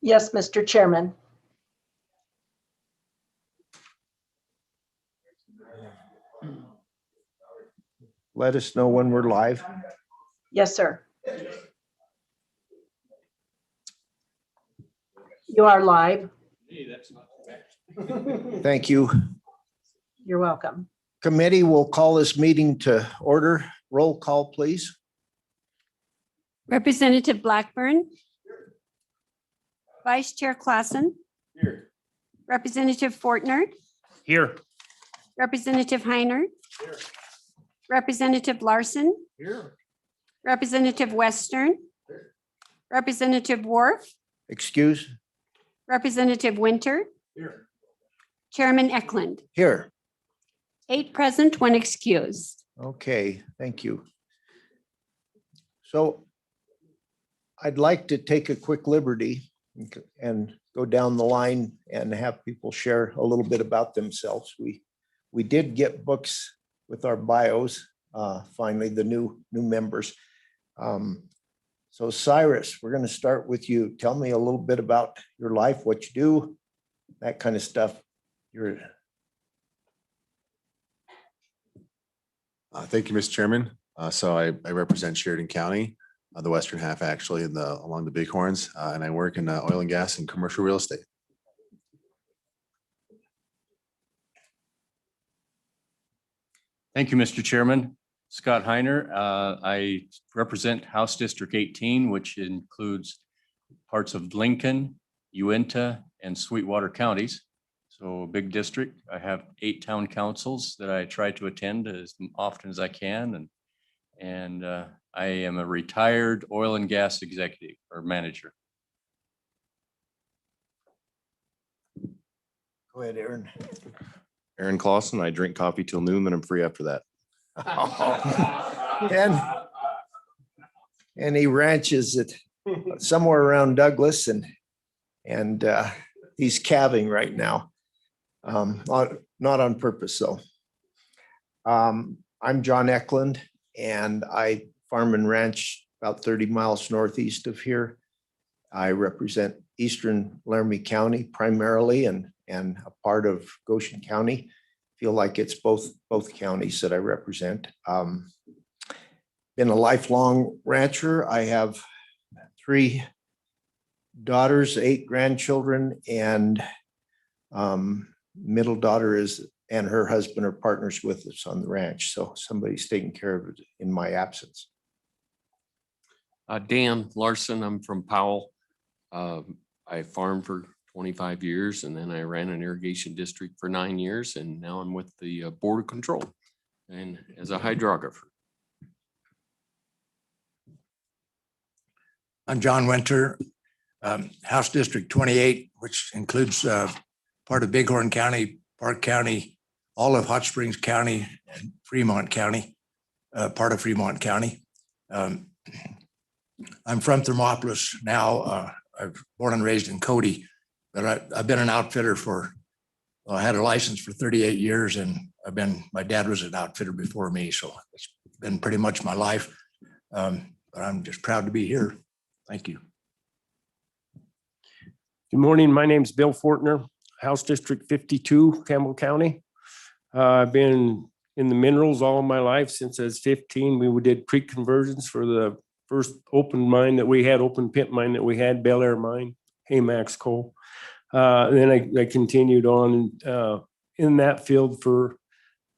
Yes, Mr. Chairman. Let us know when we're live. Yes, sir. You are live. Thank you. You're welcome. Committee will call this meeting to order. Roll call, please. Representative Blackburn. Vice Chair Clausen. Here. Representative Fortner. Here. Representative Heiner. Here. Representative Larson. Here. Representative Western. Representative Wharf. Excuse. Representative Winter. Here. Chairman Eklund. Here. 8 present, 1 excused. Okay, thank you. So I'd like to take a quick liberty and go down the line and have people share a little bit about themselves. We did get books with our bios, finally, the new members. So Cyrus, we're going to start with you. Tell me a little bit about your life, what you do, that kind of stuff. Thank you, Mr. Chairman. So I represent Sheridan County, the western half actually, along the Bighorns, and I work in oil and gas and commercial real estate. Thank you, Mr. Chairman. Scott Heiner. I represent House District 18, which includes parts of Lincoln, Uinta, and Sweetwater counties. So a big district. I have 8 town councils that I try to attend as often as I can. And I am a retired oil and gas executive or manager. Go ahead, Aaron. Aaron Clausen. I drink coffee till noon, then I'm free after that. And he ranches it somewhere around Douglas and he's calving right now. Not on purpose though. I'm John Eklund and I farm and ranch about 30 miles northeast of here. I represent Eastern Laramie County primarily and a part of Goshen County. Feel like it's both counties that I represent. Been a lifelong rancher. I have 3 daughters, 8 grandchildren, and middle daughter and her husband are partners with us on the ranch. So somebody's taking care of it in my absence. Dan Larson, I'm from Powell. I farmed for 25 years and then I ran an irrigation district for 9 years and now I'm with the Board of Control and as a hydrographer. I'm John Winter, House District 28, which includes part of Bighorn County, Park County, all of Hot Springs County, and Fremont County, part of Fremont County. I'm from Thermopolis now. I was born and raised in Cody, but I've been an outfitter I had a license for 38 years and my dad was an outfitter before me. So it's been pretty much my life. But I'm just proud to be here. Thank you. Good morning. My name's Bill Fortner, House District 52, Campbell County. I've been in the minerals all of my life since I was 15. We did creek conversions for the first open pit mine that we had, Bel Air Mine, Haymax Coal. Then I continued on in that field for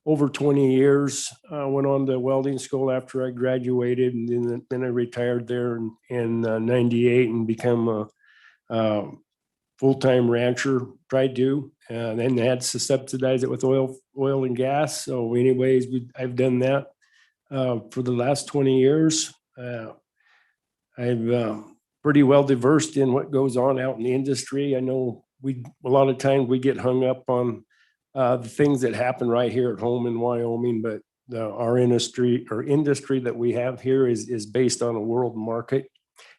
over 20 years. Went on to welding school after I graduated, and then I retired there in 98 and become a full-time rancher, tried to, and then had to subsidize it with oil and gas. So anyways, I've done that for the last 20 years. I'm pretty well diversed in what goes on out in the industry. I know a lot of times we get hung up on the things that happen right here at home in Wyoming, but our industry that we have here is based on a world market,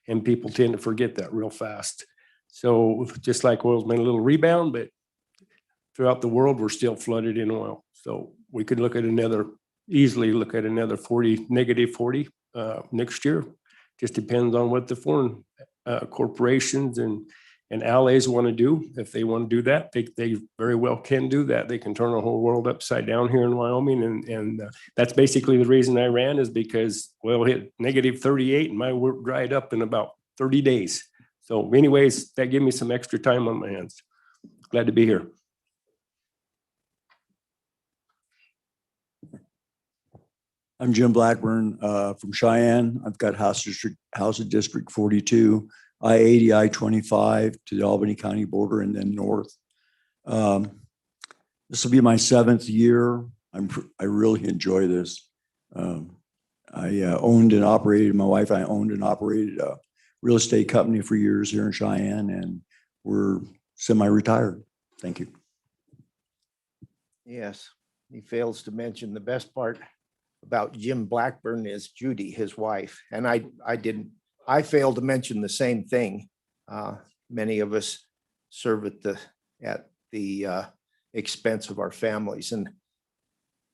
and people tend to forget that real fast. So just like oil's made a little rebound, but throughout the world, we're still flooded in oil. So we could easily look at another negative 40 next year. Just depends on what the foreign corporations and and allies want to do. If they want to do that, they very well can do that. They can turn the whole world upside down here in Wyoming. And that's basically the reason I ran, is because oil hit -38 and my work dried up in about 30 days. So anyways, that gave me some extra time on my hands. Glad to be here. I'm Jim Blackburn from Cheyenne. I've got House of District 42, I-80, I-25 to the Albany County border and then north. This will be my 7th year. I really enjoy this. I owned and operated, my wife and I owned and operated a real estate company for years here in Cheyenne, and we're semi-retired. Thank you. Yes, he fails to mention the best part about Jim Blackburn is Judy, his wife. And I failed to mention the same thing. Many of us serve at the expense of our families,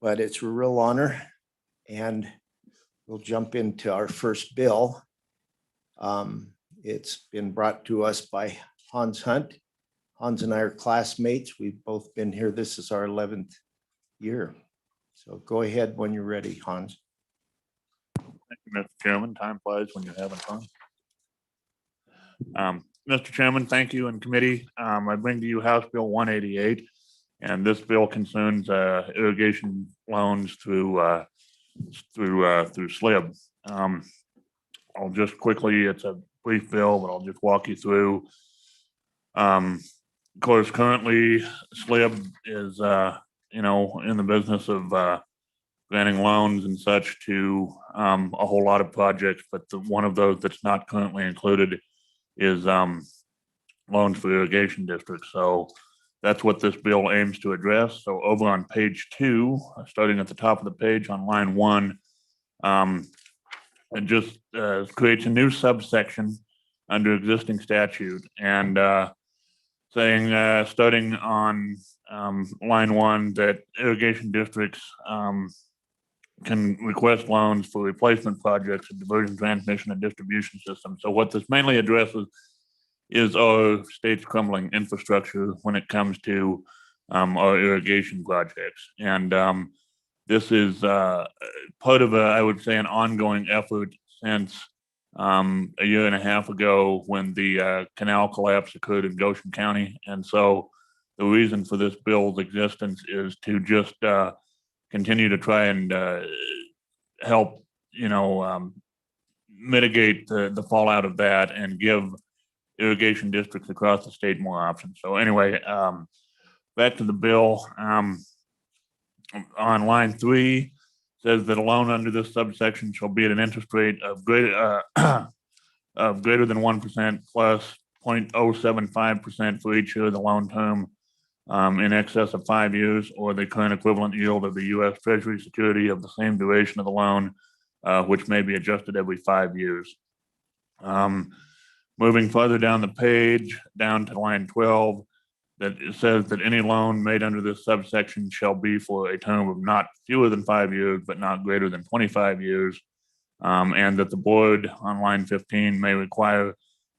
but it's a real honor. And we'll jump into our first bill. It's been brought to us by Hans Hunt. Hans and I are classmates. We've both been here. This is our 11th year. So go ahead when you're ready, Hans. Thank you, Mr. Chairman. Time flies when you're having fun. Mr. Chairman, thank you and committee. I bring to you House Bill 188, and this bill concerns irrigation loans through SLIB. I'll just quickly, it's a brief bill, but I'll just walk you through. Of course, currently SLIB is in the business of granting loans and such to a whole lot of projects, but one of those that's not currently included is loans for irrigation districts. So that's what this bill aims to address. So over on page 2, starting at the top of the page on line 1, it just creates a new subsection under existing statute, and saying, starting on line 1, that irrigation districts can request loans for replacement projects of diversion, transmission, and distribution systems. So what this mainly addresses is our state's crumbling infrastructure when it comes to our irrigation projects. And this is part of I would say, an ongoing effort since a year and a half ago when the canal collapse occurred in Goshen County. And so the reason for this bill's existence is to just continue to try and help, mitigate the fallout of that and give irrigation districts across the state more options. So anyway, back to the bill. On line 3, says that a loan under this subsection shall be at an interest rate of greater than 1% plus 0.075% for each year of the loan term in excess of 5 years, or the current equivalent yield of the U.S. Treasury security of the same duration of the loan, which may be adjusted every 5 years. Moving further down the page, down to line 12, that it says that any loan made under this subsection shall be for a term of not fewer than 5 years, but not greater than 25 years. And that the board on line 15 may require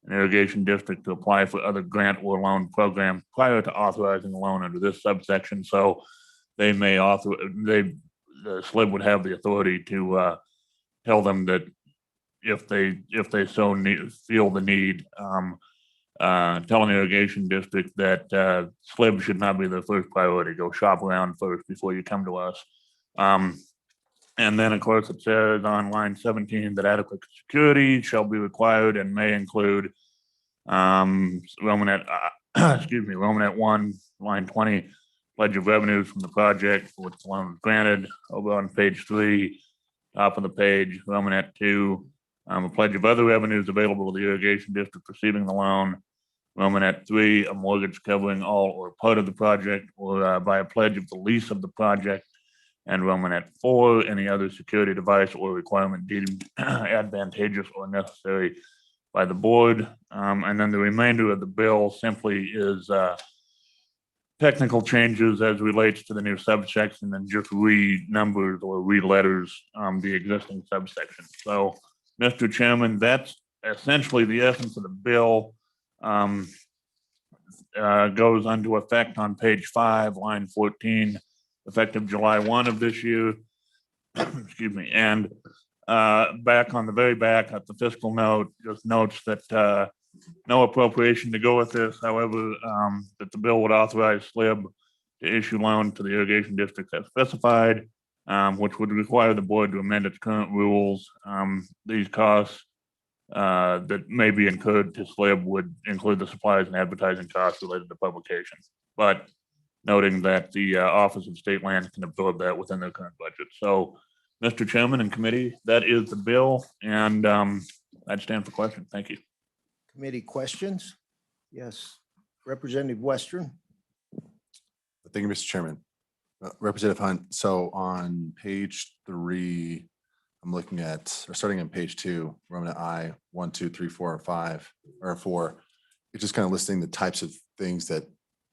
an irrigation district to apply for other grant or loan program prior to authorizing a loan under this subsection. So they may the SLIB would have the authority to tell them that if they so feel the need, tell an irrigation district that SLIB should not be their first priority. Go shop around first before you come to us. And then, of course, it says on line 17 that adequate security shall be required and may include Romanet 1, line 20, pledge of revenues from the project for which the loan was granted. Over on page 3, top of the page, Romanet 2, a pledge of other revenues available to the irrigation district receiving the loan. Romanet 3, a mortgage covering all or part of the project, or by a pledge of the lease of the project. And Romanet 4, any other security device or requirement deemed advantageous or necessary by the board. And then the remainder of the bill simply is technical changes as relates to the new subsection, and just re-numbers or re-letters the existing subsection. So, Mr. Chairman, that's essentially the essence of the bill. goes into effect on page 5, line 14, effective July 1 of this year. Excuse me. And back on the very back at the fiscal note, just notes that no appropriation to go with this. However, that the bill would authorize SLIB to issue loan to the irrigation district as specified, which would require the board to amend its current rules. These costs that may be incurred to SLIB would include the supplies and advertising costs related to publication. But noting that the Office of State Lands can absorb that within their current budget. So, Mr. Chairman and committee, that is the bill, and I'd stand for question. Thank you. Committee questions? Yes. Representative Western? Thank you, Mr. Chairman. Representative Hunt, so on page 3, I'm looking at, or starting on page 2, Roman I, 1, 2, 3, 4, or 5, or 4. It's just kind of listing the types of things that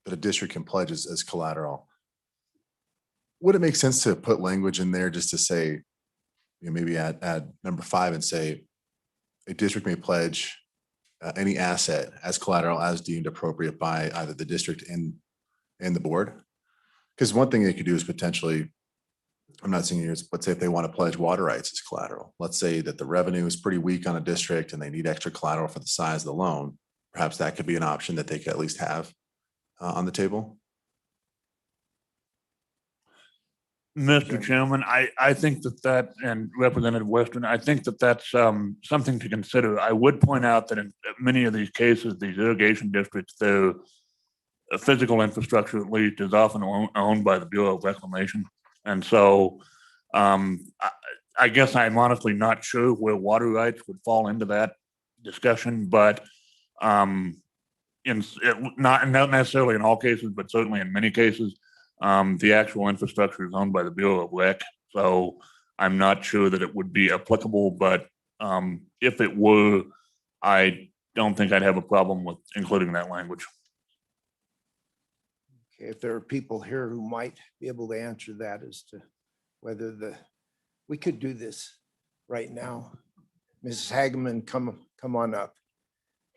a district can pledge as collateral. Would it make sense to put language in there just to say, maybe add number 5 and say, a district may pledge any asset as collateral as deemed appropriate by either the district and the board? Because one thing they could do is potentially, I'm not saying yours, let's say if they want to pledge water rights as collateral, let's say that the revenue is pretty weak on a district and they need extra collateral for the size of the loan. Perhaps that could be an option that they could at least have on the table. Mr. Chairman, I think that, and Representative Western, I think that's something to consider. I would point out that in many of these cases, these irrigation districts, their physical infrastructure at least is often owned by the Bureau of Reclamation. And so I guess I'm honestly not sure where water rights would fall into that discussion, but not necessarily in all cases, but certainly in many cases, the actual infrastructure is owned by the Bureau of Rec. So I'm not sure that it would be applicable, but if it were, I don't think I'd have a problem with including that language. Okay, if there are people here who might be able to answer that as to whether we could do this right now. Mrs. Hageman, come on up.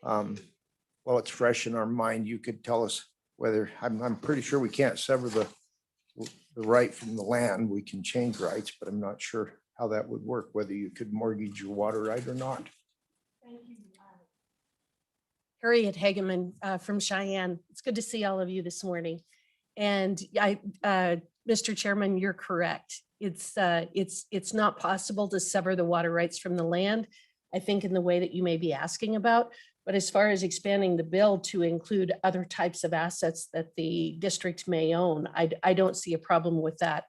While it's fresh in our mind, you could tell us whether, I'm pretty sure we can't sever the right from the land. We can change rights, but I'm not sure how that would work, whether you could mortgage your water right or not. Thank you. Harriet Hageman from Cheyenne. It's good to see all of you this morning. And Mr. Chairman, you're correct. It's not possible to sever the water rights from the land, I think, in the way that you may be asking about. But as far as expanding the bill to include other types of assets that the district may own, I don't see a problem with that.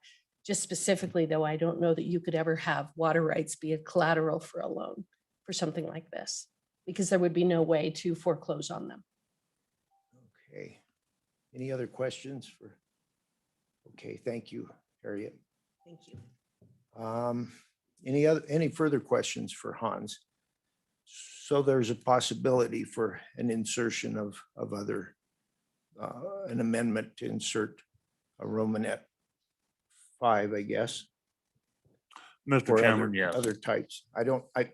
Just specifically, though, I don't know that you could ever have water rights be a collateral for a loan for something like this, because there would be no way to foreclose on them. Okay. Any other questions for? Okay, thank you, Harriet. Thank you. Any further questions for Hans? So there's a possibility for an insertion of other, an amendment to insert a Romanet 5, I guess. Mr. or Chairman, other- yes. Other types.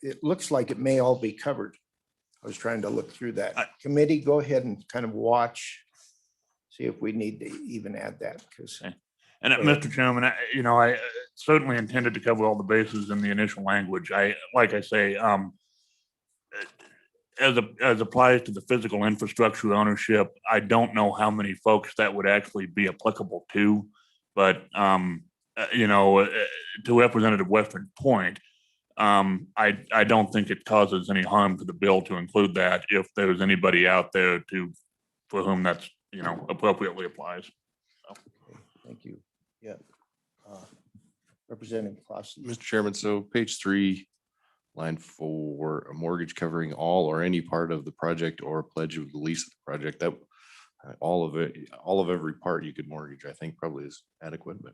It looks like it may all be covered. I was trying to look through that. Committee, go ahead and kind of watch, see if we need to even add that, because. Okay. And Mr. Chairman, I certainly intended to cover all the bases in the initial language. Like I say, as applies to the physical infrastructure ownership, I don't know how many folks that would actually be applicable to, but to Representative Western's point, I don't think it causes any harm to the bill to include that if there's anybody out there for whom that's appropriately applies. So. Thank you. Yeah. Representative Clausen. Mr. Chairman, so page 3, line 4, a mortgage covering all or any part of the project or pledge of the lease of the project, that all of it, all of every part you could mortgage, I think probably is adequate, but.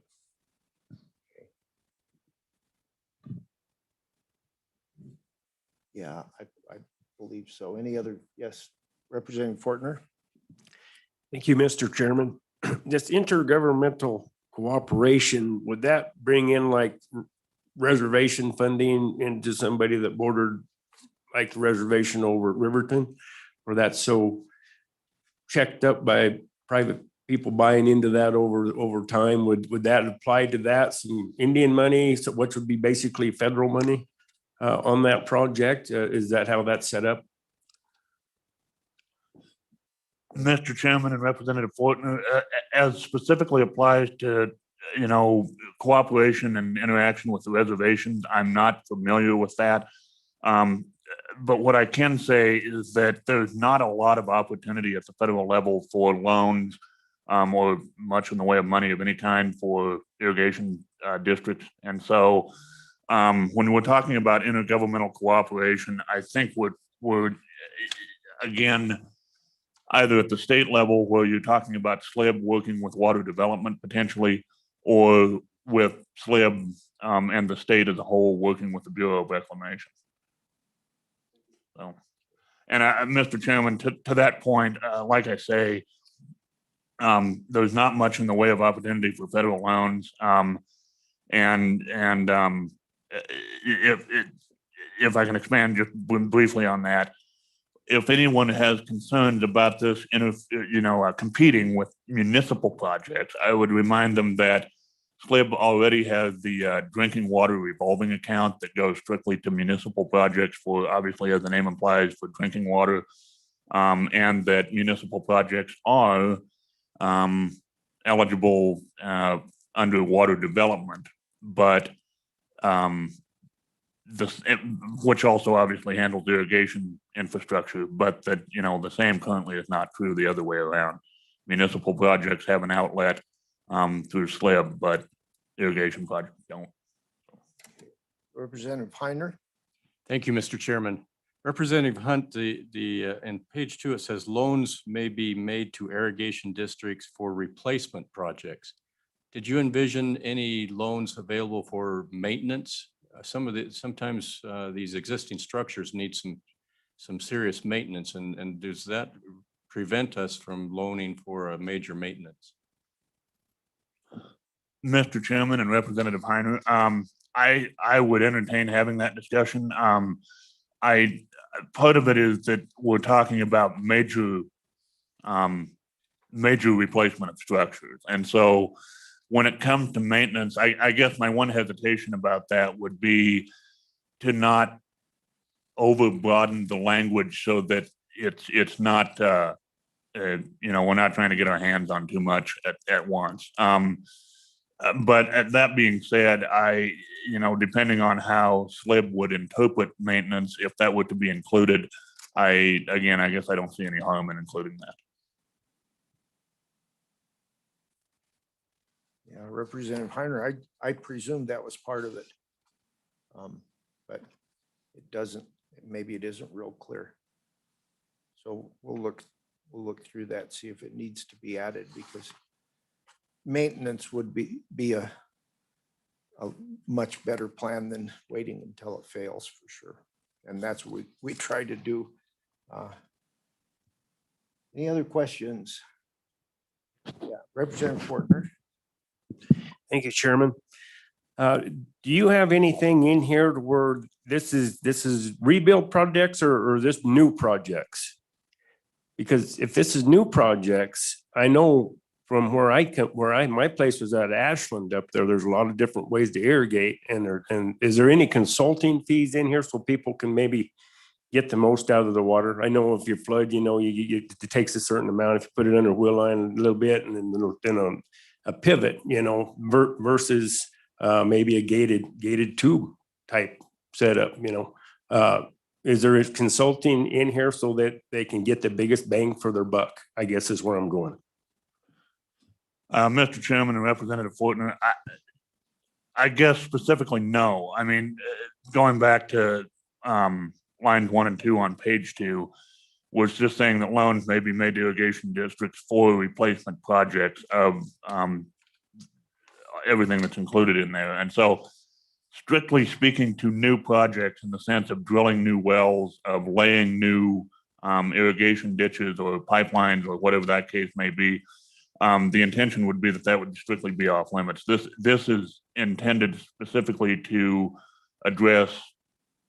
Yeah, I believe so. Any other? Yes, Representative Fortner. Thank you, Mr. Chairman. This intergovernmental cooperation, would that bring in like reservation funding into somebody that bordered like the reservation over at Riverton? Or that's so checked up by private people buying into that over time. Would that apply to that? Some Indian money, so which would be basically federal money on that project? Is that how that's set up? Mr. Chairman and Representative Fortner, as specifically applies to, cooperation and interaction with the reservations, I'm not familiar with that. But what I can say is that there's not a lot of opportunity at the federal level for loans or much in the way of money of any kind for irrigation districts. And so when we're talking about intergovernmental cooperation, I think we're again, either at the state level where you're talking about SLIB working with water development potentially, or with SLIB and the state as a whole working with the Bureau of Reclamation. So, and Mr. Chairman, to that point, like I say, there's not much in the way of opportunity for federal loans. If I can expand just briefly on that, if anyone has concerns about this, competing with municipal projects, I would remind them that SLIB already has the drinking water revolving account that goes strictly to municipal projects for, obviously, as the name implies, for drinking water, and that municipal projects are eligible under water development, but which also obviously handles irrigation infrastructure, but that, the same currently is not true the other way around. Municipal projects have an outlet through SLIB, but irrigation projects don't. Representative Heiner. Thank you, Mr. Chairman. Representative Hunt, in page 2, it says loans may be made to irrigation districts for replacement projects. Did you envision any loans available for maintenance? Sometimes these existing structures need some serious maintenance, and does that prevent us from loaning for a major maintenance? Mr. Chairman and Representative Heiner, I would entertain having that discussion. Part of it is that we're talking about major replacement of structures, and so when it comes to maintenance, I guess my one hesitation about that would be to not over broaden the language so that it's not we're not trying to get our hands on too much at once. But that being said, depending on how SLIB would interpret maintenance, if that were to be included, I guess I don't see any harm in including that. Yeah, Representative Heiner, I presume that was part of it. But it doesn't, maybe it isn't real clear. So we'll look through that, see if it needs to be added, because maintenance would be a much better plan than waiting until it fails, for sure. And that's what we try to do. Any other questions? Yeah, Representative Fortner. Thank you, Chairman. Do you have anything in here where this is rebuild projects or this new projects? Because if this is new projects, I know from my place was at Ashland up there, there's a lot of different ways to irrigate. And is there any consulting fees in here so people can maybe get the most out of the water? I know if you flood, it takes a certain amount. If you put it under wheel line a little bit and then a pivot, versus maybe a gated tube type setup, is there consulting in here so that they can get the biggest bang for their buck, I guess is where I'm going. Mr. Chairman and Representative Fortner, I guess specifically, no. I mean, going back to lines 1 and 2 on page 2, was just saying that loans may be made to irrigation districts for replacement projects of everything that's included in there. And so strictly speaking to new projects in the sense of drilling new wells, of laying new irrigation ditches or pipelines or whatever that case may be, the intention would be that would strictly be off limits. This is intended specifically to address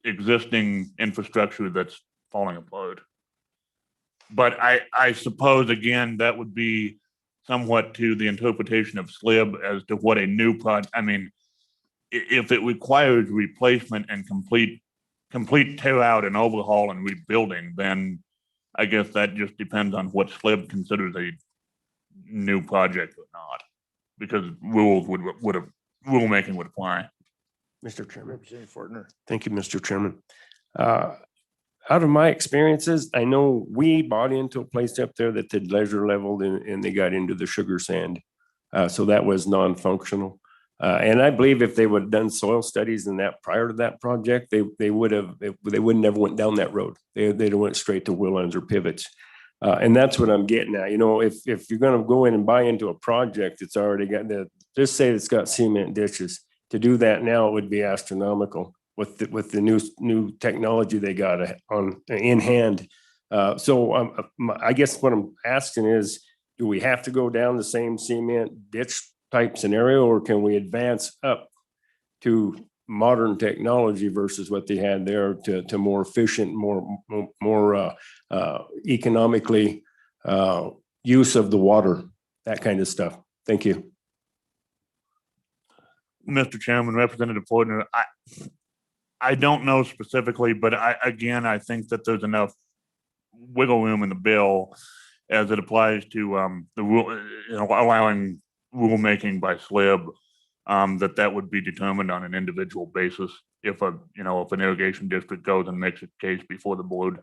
existing infrastructure that's falling apart. But I suppose, again, that would be somewhat to the interpretation of SLIB as to what a new project, I mean, if it requires replacement and complete tear out and overhaul and rebuilding, then I guess that just depends on what SLIB considers a new project or not. Because rulemaking would apply. Mr. Chairman. Representative Fortner. Thank you, Mr. Chairman. Out of my experiences, I know we bought into a place up there that did leisure leveled and they got into the sugar sand. So that was non-functional. And I believe if they would have done soil studies in that prior to that project, they would never went down that road. They'd have went straight to Willans or pivots. And that's what I'm getting at. You know, if you're gonna go in and buy into a project, it's already got just say it's got cement ditches. To do that now, it would be astronomical with the new technology they got in hand. So I guess what I'm asking is, do we have to go down the same cement ditch type scenario, or can we advance up to modern technology versus what they had there to more efficient, more economically use of the water, that kind of stuff? Thank you. Mr. Chairman, Representative Fortner, I don't know specifically, but I think that there's enough wiggle room in the bill as it applies to the rule, allowing rulemaking by SLIB, that would be determined on an individual basis if an irrigation district goes and makes a case before the board.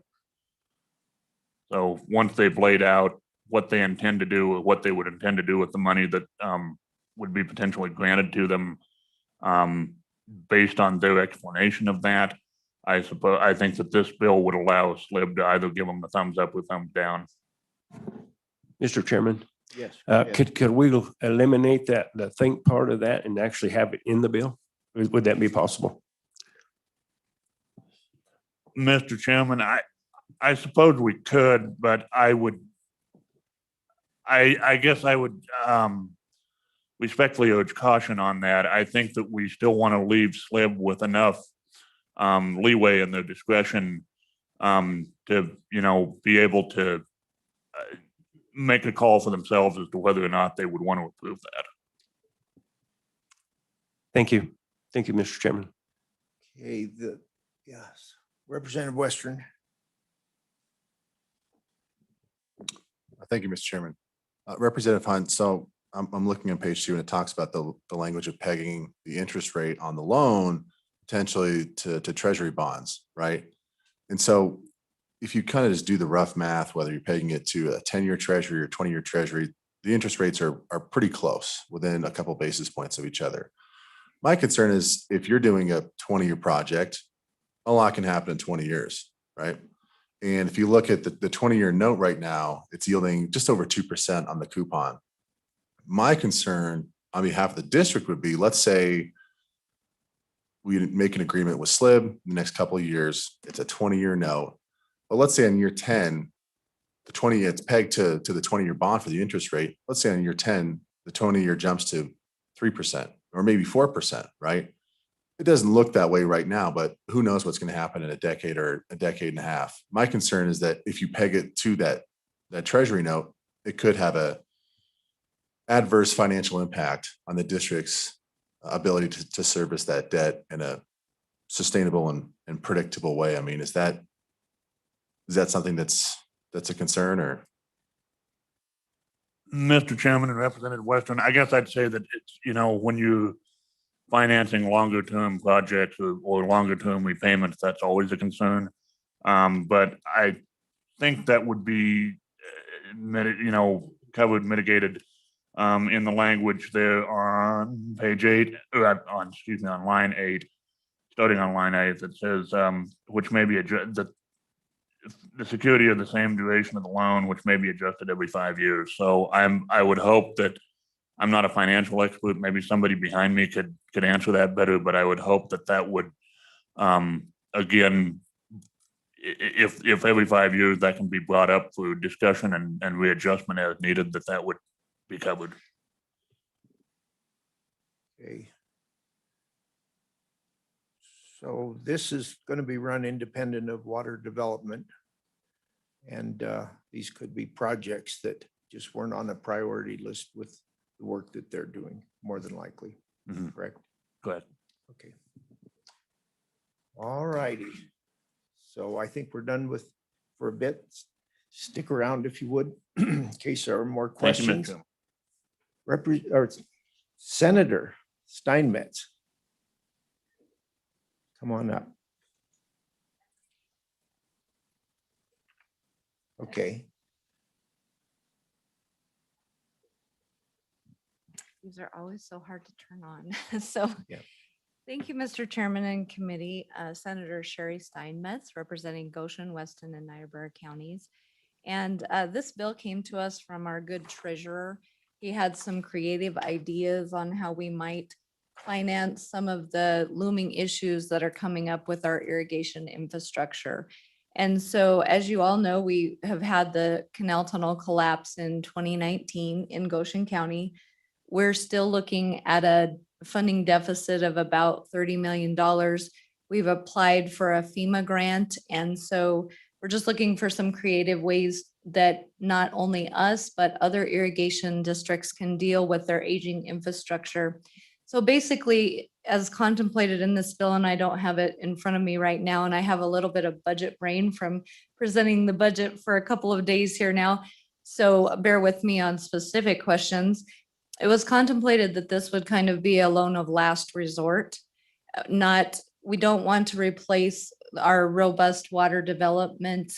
So once they've laid out what they intend to do, or what they would intend to do with the money that would be potentially granted to them, based on their explanation of that, I think that this bill would allow SLIB to either give them a thumbs up or thumbs down. Mr. Chairman, Yes. could we eliminate the think part of that and actually have it in the bill? Would that be possible? Mr. Chairman, I suppose we could, but I guess I would respectfully urge caution on that. I think that we still want to leave SLIB with enough leeway in their discretion to, be able to make a call for themselves as to whether or not they would want to approve that. Thank you. Thank you, Mr. Chairman. Okay, yes, Representative Western. Thank you, Mr. Chairman. Representative Hunt, so I'm looking on page 2 and it talks about the language of pegging the interest rate on the loan potentially to treasury bonds, right? And so if you kind of just do the rough math, whether you're pegging it to a 10-year treasury or 20-year treasury, the interest rates are pretty close, within a couple basis points of each other. My concern is if you're doing a 20-year project, a lot can happen in 20 years, right? And if you look at the 20-year note right now, it's yielding just over 2% on the coupon. My concern on behalf of the district would be, let's say we make an agreement with SLIB in the next couple of years, it's a 20-year note. But let's say in year 10, it's pegged to the 20-year bond for the interest rate. Let's say in year 10, the 20-year jumps to 3% or maybe 4%, right? It doesn't look that way right now, but who knows what's going to happen in a decade or a decade and a half. My concern is that if you peg it to that treasury note, it could have a adverse financial impact on the district's ability to service that debt in a sustainable and predictable way. I mean, is that something that's a concern, or? Mr. Chairman and Representative Western, I guess I'd say that it's, when you're financing longer term projects or longer term repayments, that's always a concern. But I think that would be, covered, mitigated in the language there on page 8, on line 8, starting on line 8, that says, which may be the security of the same duration of the loan, which may be adjusted every 5 years. So I would hope that, I'm not a financial expert, maybe somebody behind me could answer that better, but I would hope that would, again, if every 5 years that can be brought up for discussion and readjustment as needed, that would be covered. Okay. So this is going to be run independent of water development. And these could be projects that just weren't on a priority list with the work that they're doing, more than likely, Mhm. correct? Go ahead. Okay. All righty. So I think we're done with, for a bit. Stick around if you would, in case there are more Thank you, Mr. questions. Chairman. Or Senator Steinmetz. Come on up. Okay, These are always so hard to turn on. So Yeah. thank you, Mr. Chairman and Committee, Senator Sherry Steinmetz, representing Goshen, Weston, and Niobrara counties. And this bill came to us from our good treasurer. He had some creative ideas on how we might finance some of the looming issues that are coming up with our irrigation infrastructure. And so, as you all know, we have had the canal tunnel collapse in 2019 in Goshen County. We're still looking at a funding deficit of about $30 million. We've applied for a FEMA grant. And so we're just looking for some creative ways that not only us, but other irrigation districts can deal with their aging infrastructure. So basically, as contemplated in this bill, and I don't have it in front of me right now, and I have a little bit of budget brain from presenting the budget for a couple of days here now. So bear with me on specific questions. It was contemplated that this would kind of be a loan of last resort. We don't want to replace our robust water development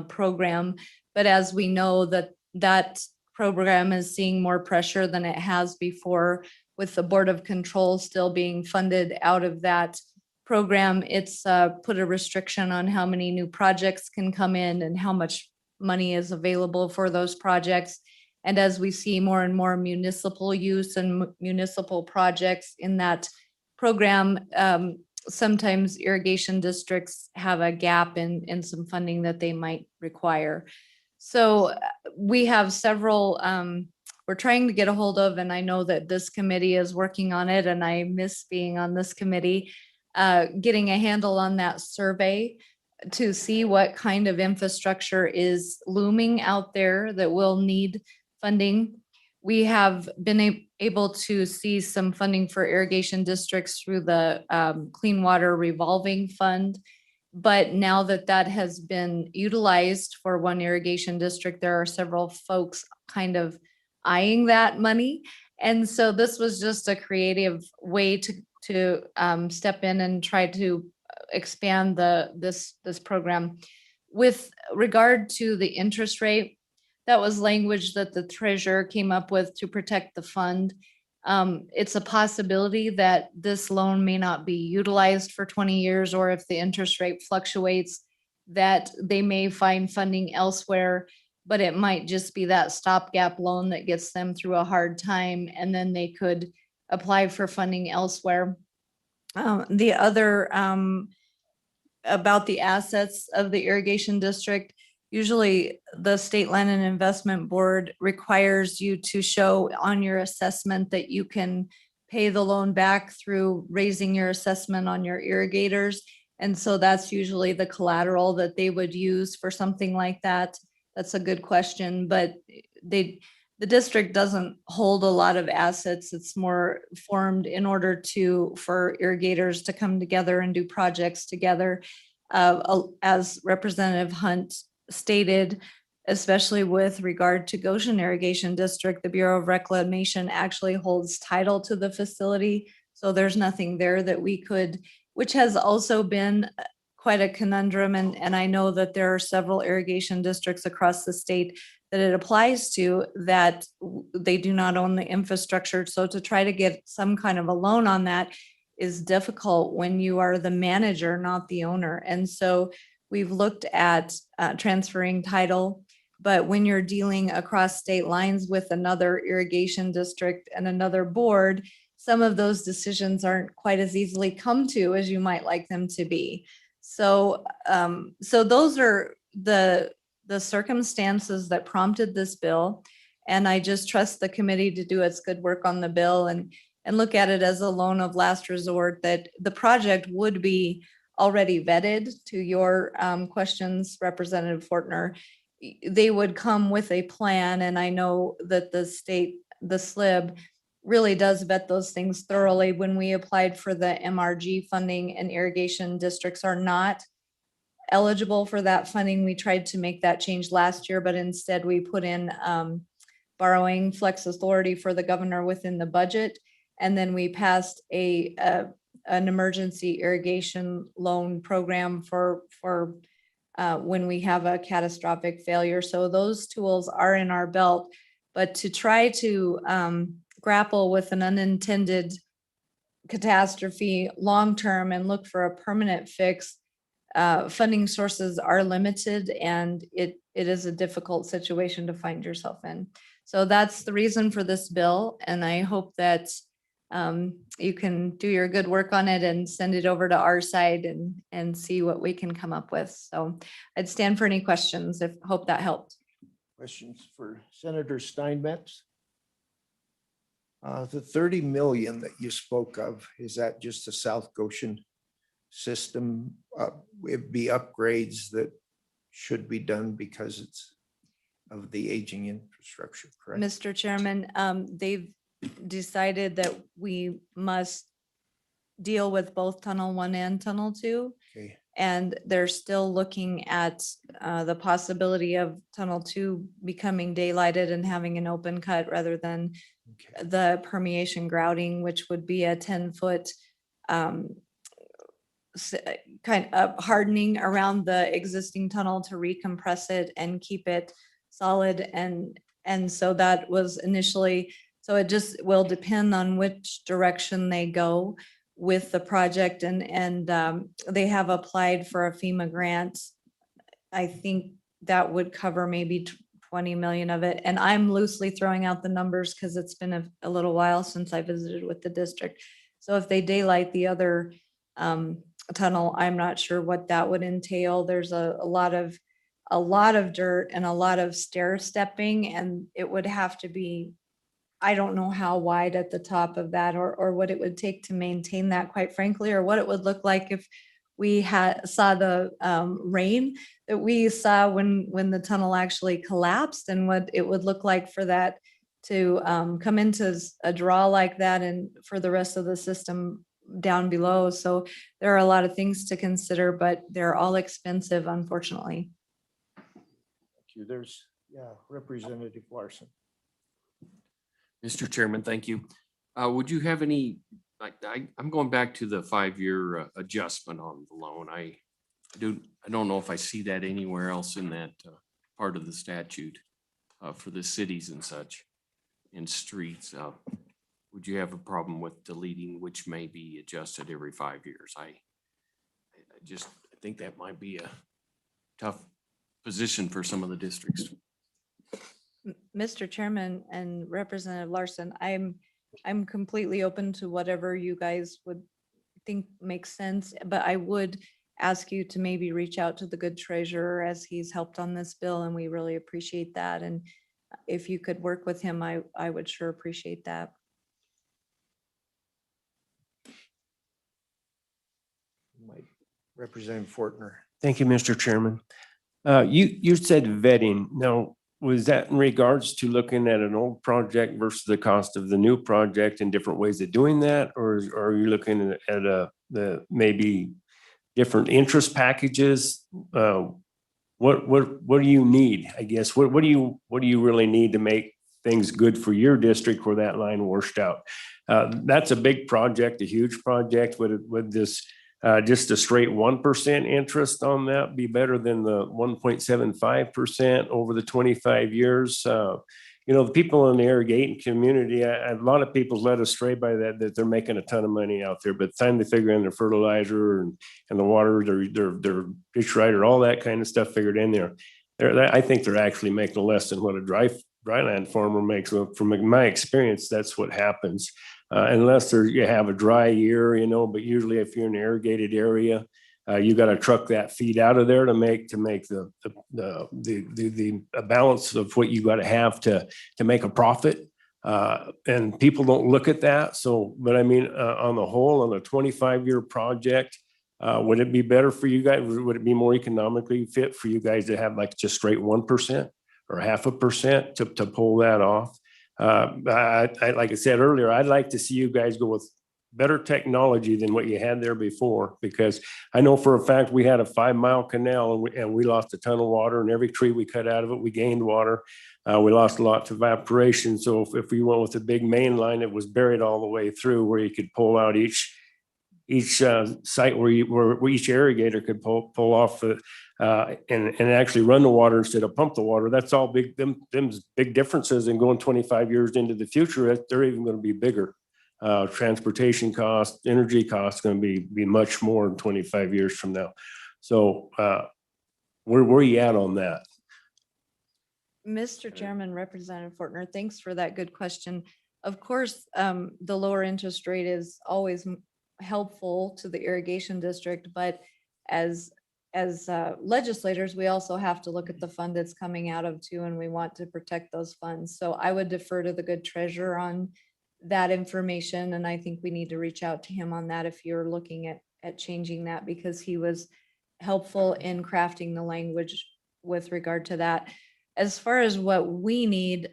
program, but as we know that program is seeing more pressure than it has before, with the Board of Control still being funded out of that program. It's put a restriction on how many new projects can come in and how much money is available for those projects. And as we see more and more municipal use and municipal projects in that program, sometimes irrigation districts have a gap in some funding that they might require. So we have several, we're trying to get a hold of, and I know that this committee is working on it, and I miss being on this committee, getting a handle on that survey to see what kind of infrastructure is looming out there that will need funding. We have been able to see some funding for irrigation districts through the Clean Water Revolving Fund. But now that has been utilized for one irrigation district, there are several folks kind of eyeing that money. And so this was just a creative way to step in and try to expand this program. With regard to the interest rate, that was language that the treasurer came up with to protect the fund. It's a possibility that this loan may not be utilized for 20 years, or if the interest rate fluctuates, that they may find funding elsewhere, but it might just be that stopgap loan that gets them through a hard time, and then they could apply for funding elsewhere. The other about the assets of the irrigation district, usually the State Land and Investment Board requires you to show on your assessment that you can pay the loan back through raising your assessment on your irrigators. And so that's usually the collateral that they would use for something like that. That's a good question, but the district doesn't hold a lot of assets. It's more formed in order for irrigators to come together and do projects together. As Representative Hunt stated, especially with regard to Goshen Irrigation District, the Bureau of Reclamation actually holds title to the facility. So there's nothing there that we could, which has also been quite a conundrum. And I know that there are several irrigation districts across the state that it applies to that they do not own the infrastructure. So to try to get some kind of a loan on that is difficult when you are the manager, not the owner. And so we've looked at transferring title, but when you're dealing across state lines with another irrigation district and another board, some of those decisions aren't quite as easily come to as you might like them to be. So, so those are the circumstances that prompted this bill. And I just trust the committee to do its good work on the bill and look at it as a loan of last resort, that the project would be already vetted, to your questions, Representative Fortner. they would come with a plan, and I know that the state, the SLIB really does vet those things thoroughly. When we applied for the MRG funding and irrigation districts are not eligible for that funding, we tried to make that change last year, but instead we put in borrowing flex authority for the governor within the budget. And then we passed an emergency irrigation loan program for when we have a catastrophic failure. So those tools are in our belt, but to try to grapple with an unintended catastrophe long-term and look for a permanent fix, funding sources are limited, and it is a difficult situation to find yourself in. So that's the reason for this bill, and I hope that you can do your good work on it and send it over to our side and see what we can come up with. So I'd stand for any questions. Hope that helped. Questions for Senator Steinmetz? The 30 million that you spoke of, is that just the South Goshen system? It'd be upgrades that should be done because it's of the aging infrastructure, correct? Mr. Chairman, they've decided that we must deal with both Tunnel 1 and Tunnel 2. Okay. And they're still looking at the possibility of Tunnel 2 becoming daylighted and having an open cut rather than the permeation grouting, which would be a 10-foot kind of hardening around the existing tunnel to recompress it and keep it solid. And so that was initially, so it just will depend on which direction they go with the project. And they have applied for a FEMA grant. I think that would cover maybe 20 million of it. And I'm loosely throwing out the numbers because it's been a little while since I visited with the district. So if they daylight the other tunnel, I'm not sure what that would entail. There's a lot of dirt and a lot of stair stepping, and it would have to be, I don't know how wide at the top of that or what it would take to maintain that, quite frankly, or what it would look like if we saw the rain that we saw when the tunnel actually collapsed, and what it would look like for that to come into a draw like that and for the rest of the system down below. So there are a lot of things to consider, but they're all expensive, unfortunately. Thank you. There's, Representative Larson. Mr. Chairman, thank you. Would you have any, I'm going back to the 5-year adjustment on the loan. I don't know if I see that anywhere else in that part of the statute for the cities and such and streets. Would you have a problem with deleting which may be adjusted every 5 years? I think that might be a tough position for some of the districts. Mr. Chairman and Representative Larson, I'm completely open to whatever you guys would think makes sense, but I would ask you to maybe reach out to the good treasurer, as he's helped on this bill, and we really appreciate that. And if you could work with him, I would sure appreciate that. Representative Fortner. Thank you, Mr. Chairman. You said vetting. Now, was that in regards to looking at an old project versus the cost of the new project and different ways of doing that? Or are you looking at the maybe different interest packages? What do you need? I guess, what do you really need to make things good for your district where that line washed out? That's a big project, a huge project. Would this just a straight 1% interest on that be better than the 1.75% over the 25 years? The people in the irrigating community, a lot of people led astray by that they're making a ton of money out there. But the time they figure in their fertilizer and the water, their ditch rider, all that kind of stuff figured in there. I think they're actually making less than what a dryland farmer makes. From my experience, that's what happens. Unless you have a dry year, but usually if you're in an irrigated area, you got to truck that feed out of there to make the balance of what you got to have to make a profit. And people don't look at that. So, but I mean, on the whole, on a 25-year project, Would it be better for you guys? Would it be more economically fit for you guys to have like just straight 1% or 0.5% to pull that off? Like I said earlier, I'd like to see you guys go with better technology than what you had there before, because I know for a fact we had a 5-mile canal and we lost a ton of water, and every tree we cut out of it, we gained water. We lost a lot to evaporation. So if we went with a big main line, it was buried all the way through, where you could pull out each site where each irrigator could pull off and actually run the water instead of pump the water. That's all big. Them's big differences in going 25 years into the future. They're even going to be bigger. Transportation costs, energy costs going to be much more in 25 years from now. So where are you at on that? Mr. Chairman, Representative Fortner, thanks for that good question. Of course, the lower interest rate is always helpful to the irrigation district, but as legislators, we also have to look at the fund it's coming out of too, and we want to protect those funds. So I would defer to the good treasurer on that information, and I think we need to reach out to him on that if you're looking at changing that, because he was helpful in crafting the language with regard to that. As far as what we need,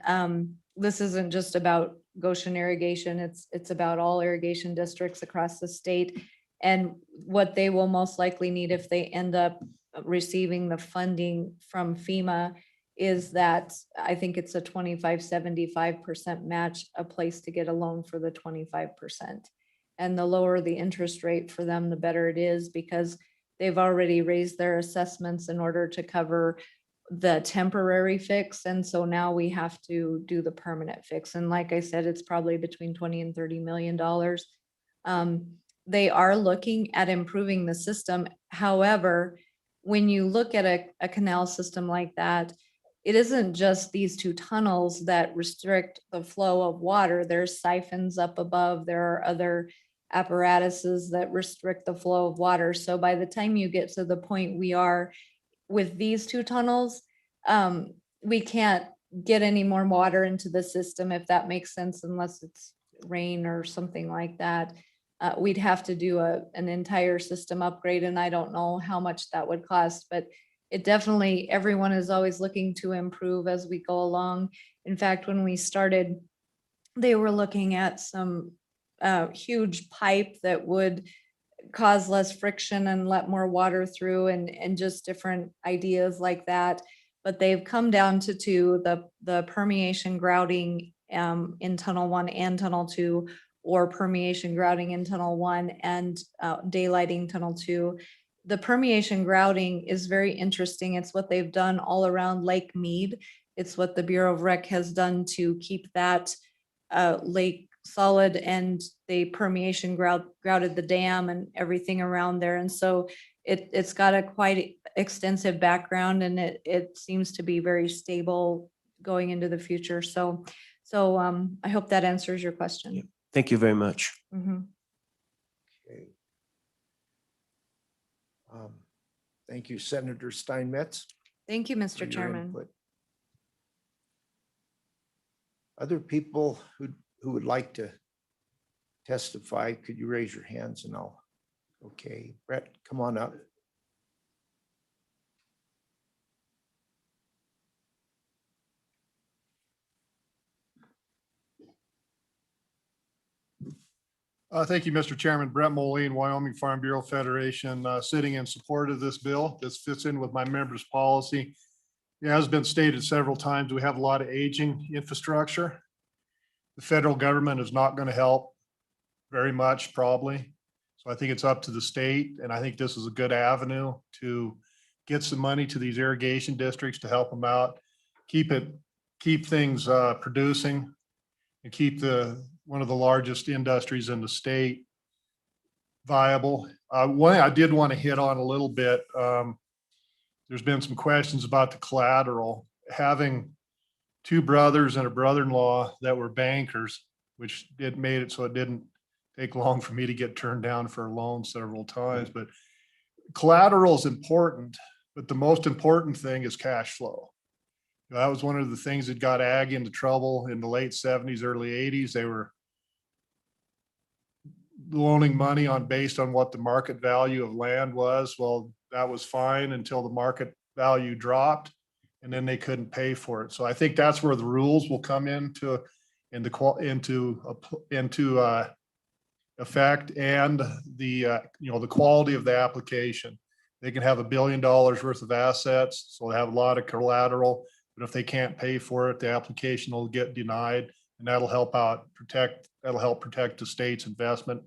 this isn't just about Goshen irrigation. It's about all irrigation districts across the state, and what they will most likely need if they end up receiving the funding from FEMA is that I think it's a 25-75% match, a place to get a loan for the 25%. And the lower the interest rate for them, the better it is, because they've already raised their assessments in order to cover the temporary fix. And so now we have to do the permanent fix. And like I said, it's probably between 20 and $30 million. They are looking at improving the system. However, when you look at a canal system like that, it isn't just these 2 tunnels that restrict the flow of water. There's siphons up above. There are other apparatuses that restrict the flow of water. So by the time you get to the point we are with these 2 tunnels, we can't get any more water into the system, if that makes sense, unless it's rain or something like that. We'd have to do an entire system upgrade, and I don't know how much that would cost, but it definitely, everyone is always looking to improve as we go along. In fact, when we started, they were looking at some huge pipe that would cause less friction and let more water through, and just different ideas like that. But they've come down to 2, the permeation grouting in tunnel 1 and tunnel 2, or permeation grouting in tunnel 1 and daylighting tunnel 2. The permeation grouting is very interesting. It's what they've done all around Lake Mead. It's what the Bureau of Rec has done to keep that lake solid, and they permeation grouted the dam and everything around there. And so it's got a quite extensive background, and it seems to be very stable going into the future. So I hope that answers your question. Thank you very much. Mhm. Okay. Thank you, Senator Steinmetz. Thank you, for Mr. your Chairman. input. Other people who would like to testify, could you raise your hands and I'll, okay, Brett, come on up. Thank you, Mr. Chairman. Brett Moline, Wyoming Farm Bureau Federation, sitting in support of this bill. This fits in with my members' policy. It has been stated several times, we have a lot of aging infrastructure. The federal government is not going to help very much, probably. So I think it's up to the state, and I think this is a good avenue to get some money to these irrigation districts to help them out, keep things producing, and keep one of the largest industries in the state viable. One I did want to hit on a little bit. There's been some questions about the collateral. Having 2 brothers and a brother-in-law that were bankers, which it made it so it didn't take long for me to get turned down for a loan several times. But collateral is important, but the most important thing is cash flow. That was one of the things that got ag into trouble in the late 70s, early 80s. loaning money based on what the market value of land was. Well, that was fine until the market value dropped and then they couldn't pay for it. So I think that's where the rules will come into effect, and the quality of the application. They can have $1 billion worth of assets, so they have a lot of collateral, but if they can't pay for it, the application will get denied, and that'll help protect the state's investment.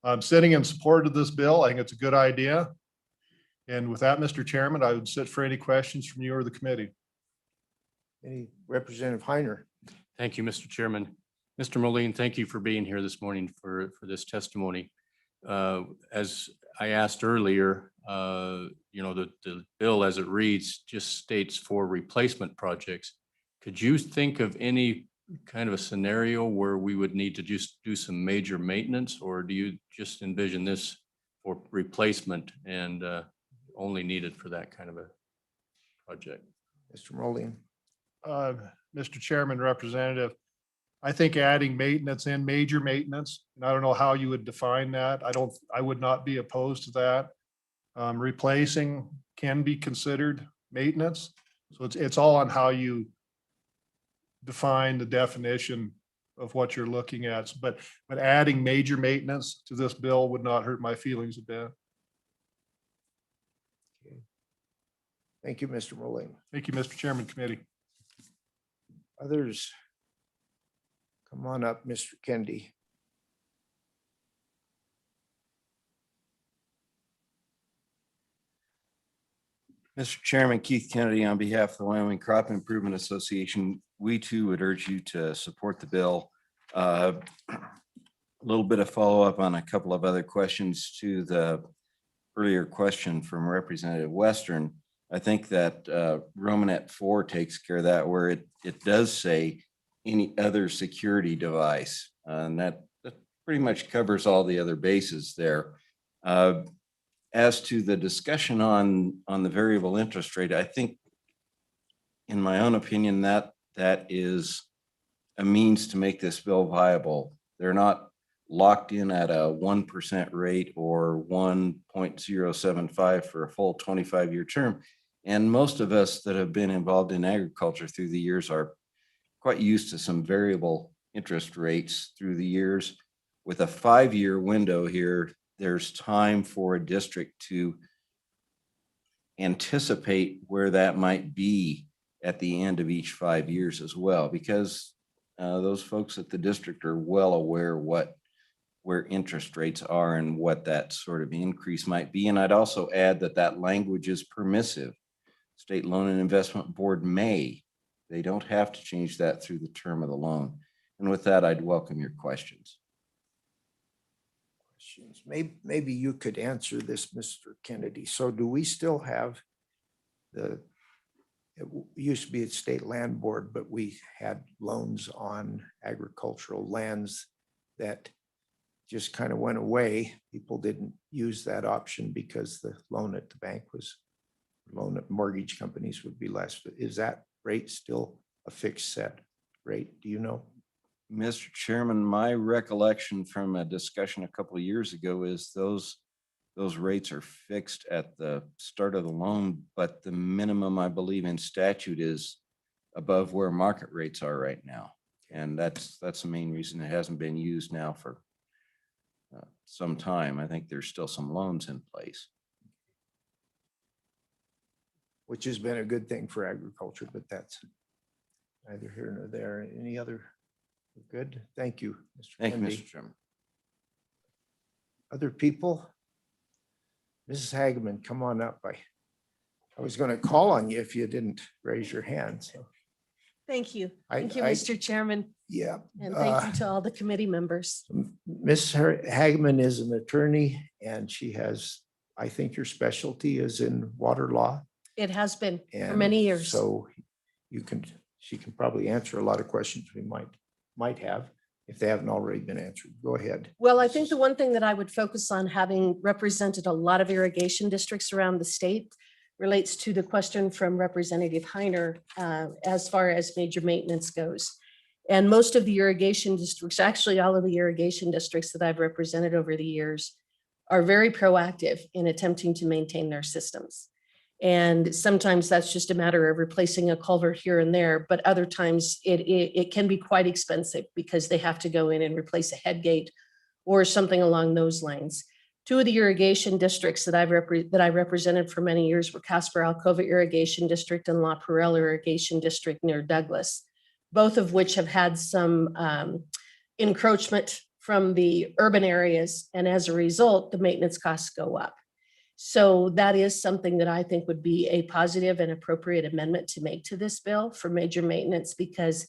I'm sitting in support of this bill. I think it's a good idea. And with that, Mr. Chairman, I would sit for any questions from you or the committee. Any Representative Heiner? Thank you, Mr. Chairman. Mr. Moline, thank you for being here this morning for this testimony. As I asked earlier, the bill as it reads just states for replacement projects. Could you think of any kind of a scenario where we would need to just do some major maintenance, or do you just envision this for replacement and only needed for that kind of a project? Mr. Moline? Mr. Chairman, Representative, I think adding maintenance and major maintenance, and I don't know how you would define that. I would not be opposed to that. Replacing can be considered maintenance. So it's all on how you define the definition of what you're looking at. But adding major maintenance to this bill would not hurt my feelings a bit. Thank you, Mr. Moline. Thank you, Mr. Chairman, committee. Others? Come on up, Mr. Kennedy. Mr. Chairman, Keith Kennedy, on behalf of the Wyoming Crop Improvement Association, we too would urge you to support the bill. A little bit of follow-up on a couple of other questions to the earlier question from Representative Western. I think that Romanet 4 takes care of that, where it does say any other security device. And that pretty much covers all the other bases there. As to the discussion on the variable interest rate, I think, in my own opinion, that is a means to make this bill viable. They're not locked in at a 1% rate or 1.075 for a full 25-year term. And most of us that have been involved in agriculture through the years are quite used to some variable interest rates through the years. With a 5-year window here, there's time for a district to anticipate where that might be at the end of each 5 years as well, because those folks at the district are well aware where interest rates are and what that sort of increase might be. And I'd also add that language is permissive. State Loan and Investment Board may. They don't have to change that through the term of the loan. And with that, I'd welcome your questions. Maybe you could answer this, Mr. Kennedy. So do we still have it used to be a state land board, but we had loans on agricultural lands that just kind of went away. People didn't use that option because the loan at the bank loan at mortgage companies would be less. But is that rate still a fixed set rate? Do you know? Mr. Chairman, my recollection from a discussion a couple of years ago is those rates are fixed at the start of the loan, but the minimum, I believe, in statute is above where market rates are right now. And that's the main reason it hasn't been used now for some time. I think there's still some loans in place. Which has been a good thing for agriculture, but that's neither here nor there. Any other? Good. Thank you, Mr. Thank you, Kennedy. Mr. Chairman. Other people? Mrs. Hageman, come on up. I was going to call on you if you didn't raise your hand. So. Thank you. I- Thank you, I- Mr. Chairman. Yeah. And thank you to all the committee members. Ms. Hageman is an attorney and she has, I think your specialty is in water law. It has been for and many years. So she can probably answer a lot of questions we might have if they haven't already been answered. Go ahead. Well, I think the one thing that I would focus on, having represented a lot of irrigation districts around the state, relates to the question from Representative Heiner as far as major maintenance goes. And most of the irrigation districts, actually all of the irrigation districts that I've represented over the years, are very proactive in attempting to maintain their systems. And sometimes that's just a matter of replacing a culvert here and there, but other times it can be quite expensive because they have to go in and replace a head gate or something along those lines. Two of the irrigation districts that I represented for many years were Casper Alcova Irrigation District and La Perrella Irrigation District near Douglas, both of which have had some encroachment from the urban areas. And as a result, the maintenance costs go up. So that is something that I think would be a positive and appropriate amendment to make to this bill for major maintenance, because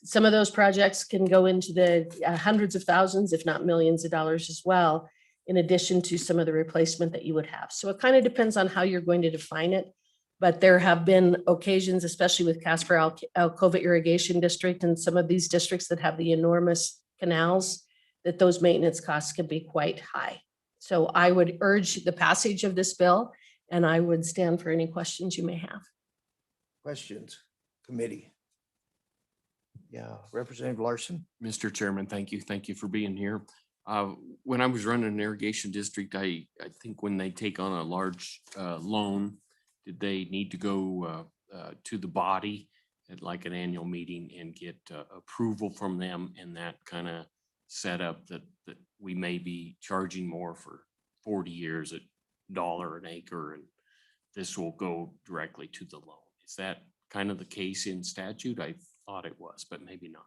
some of those projects can go into the hundreds of thousands, if not millions of dollars as well, in addition to some of the replacement that you would have. So it kind of depends on how you're going to define it. But there have been occasions, especially with Casper Alcova Irrigation District and some of these districts that have the enormous canals, that those maintenance costs can be quite high. So I would urge the passage of this bill, and I would stand for any questions you may have. Questions, committee? Yeah, Representative Larson. Mr. Chairman, thank you. Thank you for being here. When I was running an irrigation district, I think when they take on a large loan, did they need to go to the body at like an annual meeting and get approval from them, and that kind of set up that we may be charging more for 40 years at $1 an acre, and this will go directly to the loan. Is that kind of the case in statute? I thought it was, but maybe not.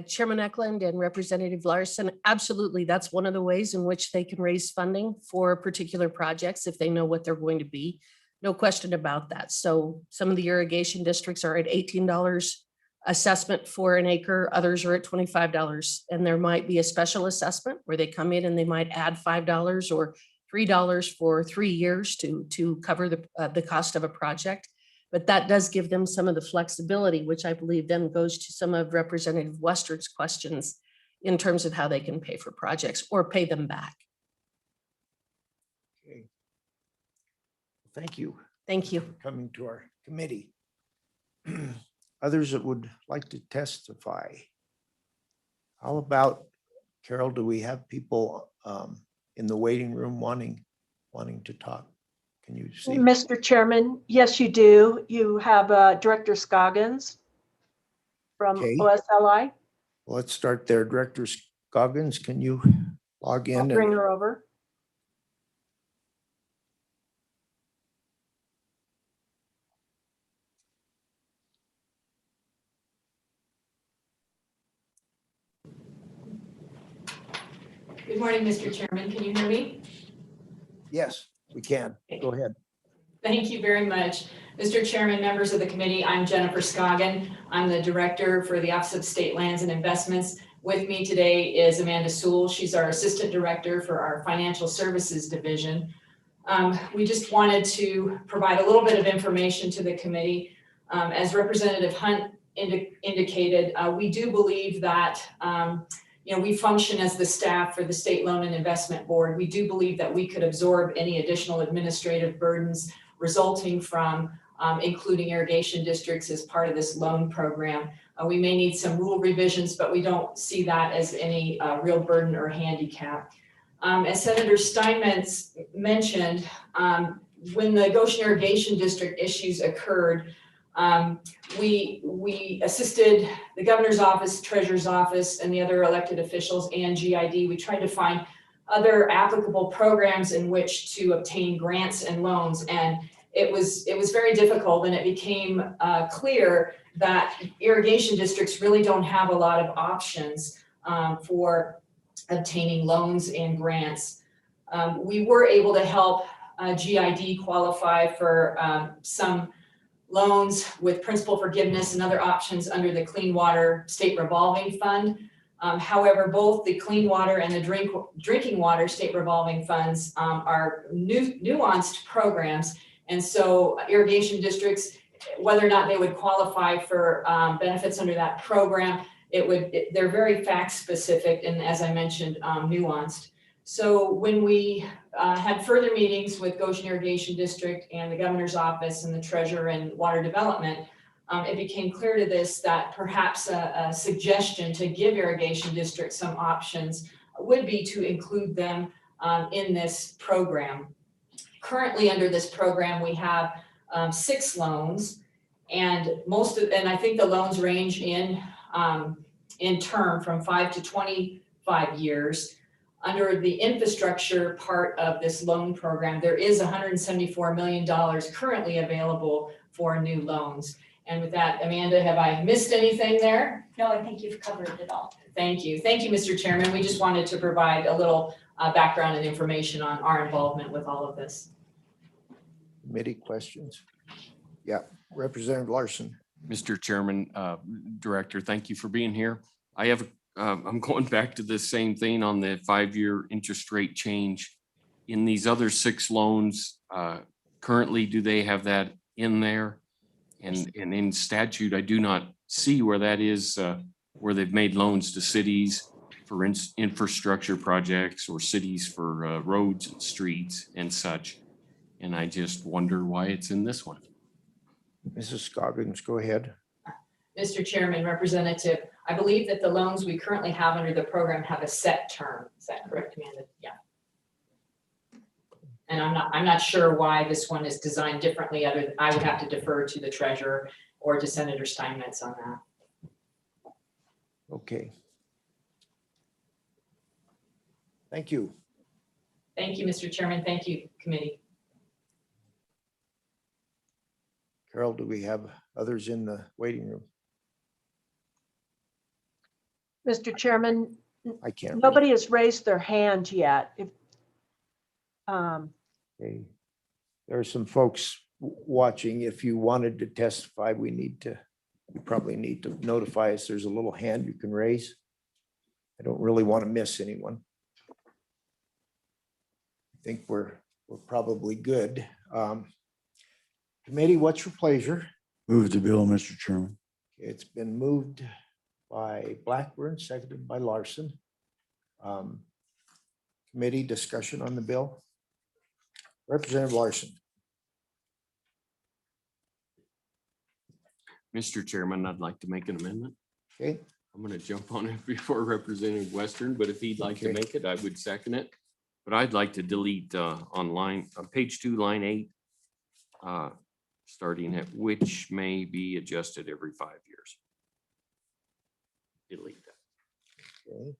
Chairman Eklund and Representative Larson, absolutely. That's one of the ways in which they can raise funding for particular projects if they know what they're going to be. No question about that. So some of the irrigation districts are at $18 assessment for an acre. Others are at $25. And there might be a special assessment where they come in and they might add $5 or $3 for 3 years to cover the cost of a project. But that does give them some of the flexibility, which I believe then goes to some of Representative Western's questions in terms of how they can pay for projects or pay them back. Okay. Thank you. Thank you. for coming to our committee. Others that would like to testify? How about, Carol, do we have people in the waiting room wanting to talk? Can you see? Mr. Chairman, yes, you do. You have Director Scoggins from Okay. OSLI. Let's start there. Director Scoggins, can you log I'll in? bring her over. Good morning, Mr. Chairman. Can you hear me? Yes, we can. Go ahead. Thank you very much. Mr. Chairman, members of the committee, I'm Jennifer Scoggin. I'm the Director for the Office of State Lands and Investments. With me today is Amanda Sewell. She's our Assistant Director for our Financial Services Division. We just wanted to provide a little bit of information to the committee. As Representative Hunt indicated, we do believe that we function as the staff for the State Loan and Investment Board. We do believe that we could absorb any additional administrative burdens resulting from including irrigation districts as part of this loan program. We may need some rule revisions, but we don't see that as any real burden or handicap. As Senator Steinmetz mentioned, when the Goshen Irrigation District issues occurred, we assisted the governor's office, treasurer's office, and the other elected officials and GID. We tried to find other applicable programs in which to obtain grants and loans. And it was very difficult, and it became clear that irrigation districts really don't have a lot of options for obtaining loans and grants. We were able to help GID qualify for some loans with principal forgiveness and other options under the Clean Water State Revolving Fund. However, both the Clean Water and the Drinking Water State Revolving Funds are nuanced programs. And so irrigation districts, whether or not they would qualify for benefits under that program, they're very fact specific and, as I mentioned, nuanced. So when we had further meetings with Goshen Irrigation District and the governor's office and the treasurer and water development, it became clear to this that perhaps a suggestion to give irrigation districts some options would be to include them in this program. Currently, under this program, we have 6 loans, and I think the loans range in term from 5 to 25 years. Under the infrastructure part of this loan program, there is $174 million currently available for new loans. And with that, Amanda, have I missed anything there? No, I think you've covered it all. Thank you. Thank you, Mr. Chairman. We just wanted to provide a little background and information on our involvement with all of this. Committee questions? Yeah, Representative Larson. Mr. Chairman, Director, thank you for being here. I'm going back to the same thing on the 5-year interest rate change. In these other 6 loans, currently, do they have that in there? And in statute, I do not see where that is, where they've made loans to cities for infrastructure projects or cities for roads and streets and such. And I just wonder why it's in this one. Mrs. Scoggins, go ahead. Mr. Chairman, Representative, I believe that the loans we currently have under the program have a set term. Is that correct, Amanda? Yeah. And I'm not sure why this one is designed differently. I would have to defer to the treasurer or to Senator Steinmetz on that. Okay. Thank you. Thank you, Mr. Chairman. Thank you, committee. Carol, do we have others in the waiting room? Mr. Chairman, I can't. nobody has raised their hand yet. Okay. There are some folks watching. If you wanted to testify, you probably need to notify us. There's a little hand you can raise. I don't really want to miss anyone. I think we're probably good. Committee, what's your pleasure? Move the bill, Mr. Chairman. It's been moved by Blackburn, seconded by Larson. Committee discussion on the bill. Representative Larson. Mr. Chairman, I'd like to make an amendment. Okay. I'm going to jump on it before Representative Western, but if he'd like to make it, I would second it. But I'd like to delete on page 2, line 8, starting at which may be adjusted every 5 years. Delete that. Okay.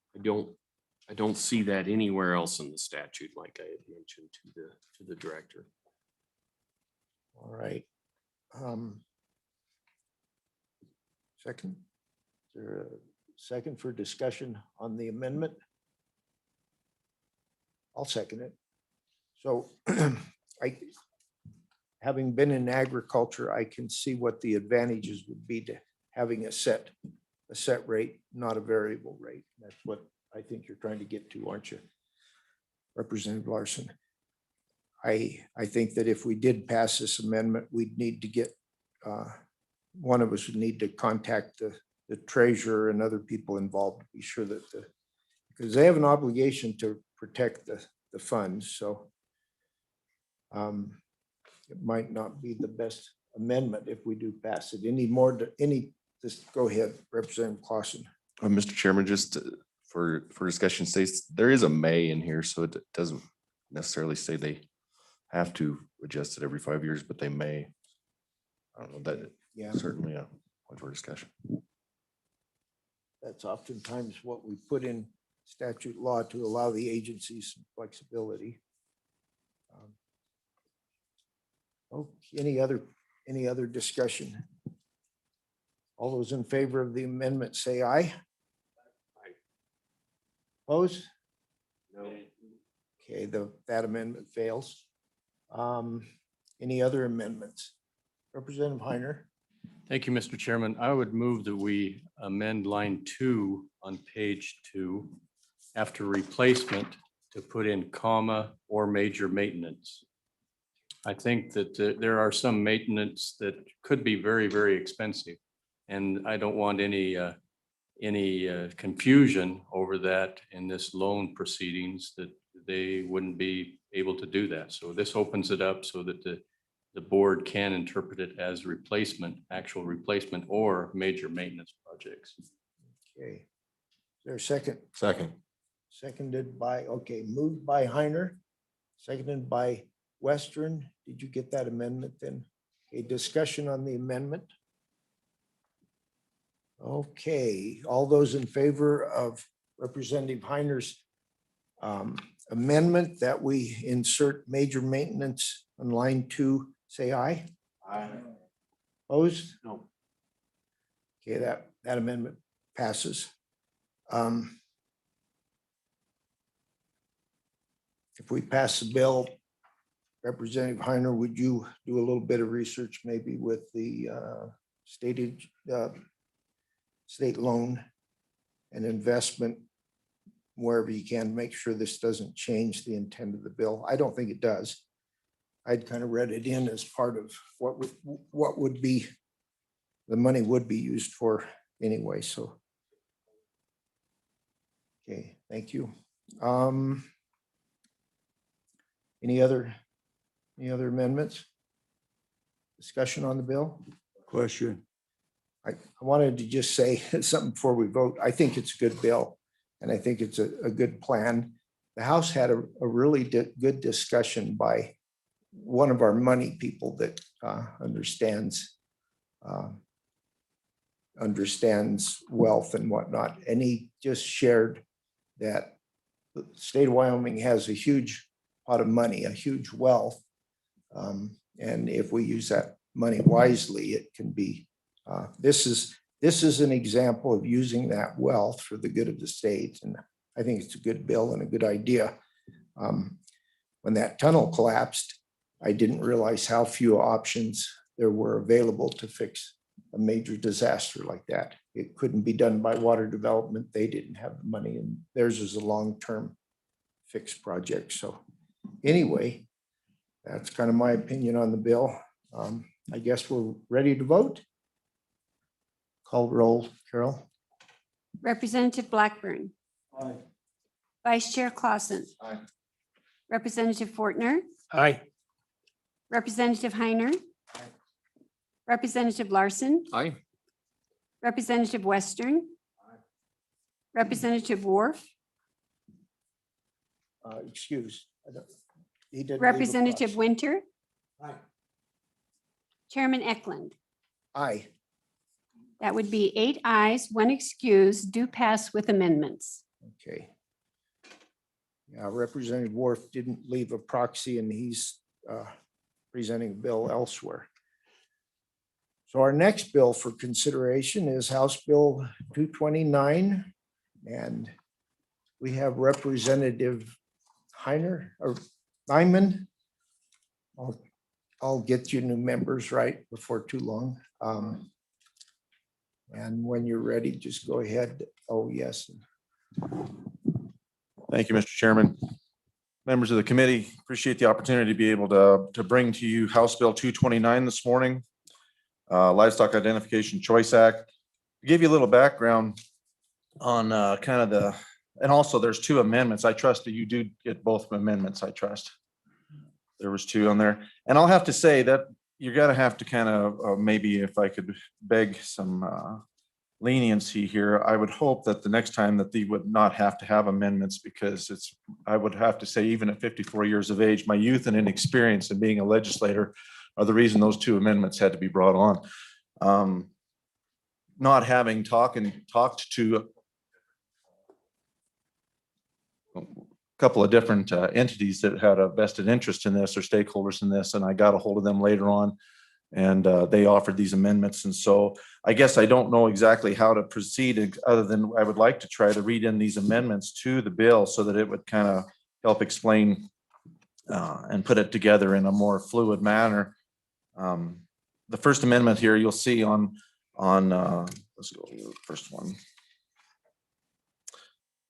I don't see that anywhere else in the statute, like I had mentioned to the director. All right. Second. Is there a second for discussion on the amendment? I'll second it. So having been in agriculture, I can see what the advantages would be to having a set rate, not a variable rate. That's what I think you're trying to get to, aren't you, Representative Larson? I think that if we did pass this amendment, we'd need to get, one of us would need to contact the treasurer and other people involved to be sure that because they have an obligation to protect the funds. So it might not be the best amendment if we do pass it. Just go ahead, Representative Clausen. Mr. Chairman, just for discussion states, there is a may in here, so it doesn't necessarily say they have to adjust it every 5 years, but they may. I don't know, that certainly a point for discussion. That's oftentimes what we put in statute law to allow the agencies some flexibility. Any other discussion? All those in favor of the amendment say aye. Opposed? No. Okay, that amendment fails. Any other amendments? Representative Heiner. Thank you, Mr. Chairman. I would move that we amend line 2 on page 2 after replacement to put in comma or major maintenance. I think that there are some maintenance that could be very, very expensive. And I don't want any confusion over that in this loan proceedings, that they wouldn't be able to do that. So this opens it up so that the the board can interpret it as replacement, actual replacement or major maintenance projects. Okay. Is there a second? Second. Seconded by, okay, moved by Heiner, seconded by Western. Did you get that amendment then? A discussion on the amendment? Okay, all those in favor of Representative Heiner's amendment that we insert major maintenance on line 2, say aye. Aye. Opposed? No. Okay, that amendment passes. If we pass the bill, Representative Heiner, would you do a little bit of research maybe with the state loan and investment wherever you can, make sure this doesn't change the intent of the bill? I don't think it does. I'd kind of read it in as part of what would be, the money would be used for anyway, so. Okay, thank you. Any other amendments? Discussion on the bill? Question. I wanted to just say something before we vote. I think it's a good bill and I think it's a good plan. The House had a really good discussion by one of our money people that understands wealth and whatnot. And he just shared that the state of Wyoming has a huge pot of money, a huge wealth. And if we use that money wisely, it can be, this is an example of using that wealth for the good of the state. And I think it's a good bill and a good idea. When that tunnel collapsed, I didn't realize how few options there were available to fix a major disaster like that. It couldn't be done by water development. They didn't have the money, and theirs is a long-term fixed project. So anyway, that's kind of my opinion on the bill. I guess we're ready to vote. Call roll, Carol. Representative Blackburn. Aye. Vice Chair Clausen. Aye. Representative Fortner. Aye. Representative Heiner. Representative Larson. Aye. Representative Western. Representative Worf. Excuse. He didn't leave a Representative cross. Winter. Aye. Chairman Eklund. Aye. That would be 8 ayes, 1 excuse, do pass with amendments. Okay. Yeah, Representative Worf didn't leave a proxy and he's presenting a bill elsewhere. So our next bill for consideration is House Bill 229. And we have Representative Heiner or Nyman. I'll get you new members right before too long. And when you're ready, just go ahead. Oh, yes. Thank you, Mr. Chairman. Members of the committee, appreciate the opportunity to be able to bring to you House Bill 229 this morning, Livestock Identification Choice Act. To give you a little background on kind of the, and also there's 2 amendments. I trust that you do get both amendments, I trust. There was 2 on there. And I'll have to say that you're gonna have to kind of, maybe if I could beg some leniency here, I would hope that the next time that they would not have to have amendments, because it's, I would have to say, even at 54 years of age, my youth and inexperience in being a legislator are the reason those 2 amendments had to be brought on. Not having talked to a couple of different entities that had a vested interest in this or stakeholders in this, and I got a hold of them later on, and they offered these amendments. And so I guess I don't know exactly how to proceed, other than I would like to try to read in these amendments to the bill so that it would kind of help explain and put it together in a more fluid manner. The first amendment here you'll see on let's go to the first one.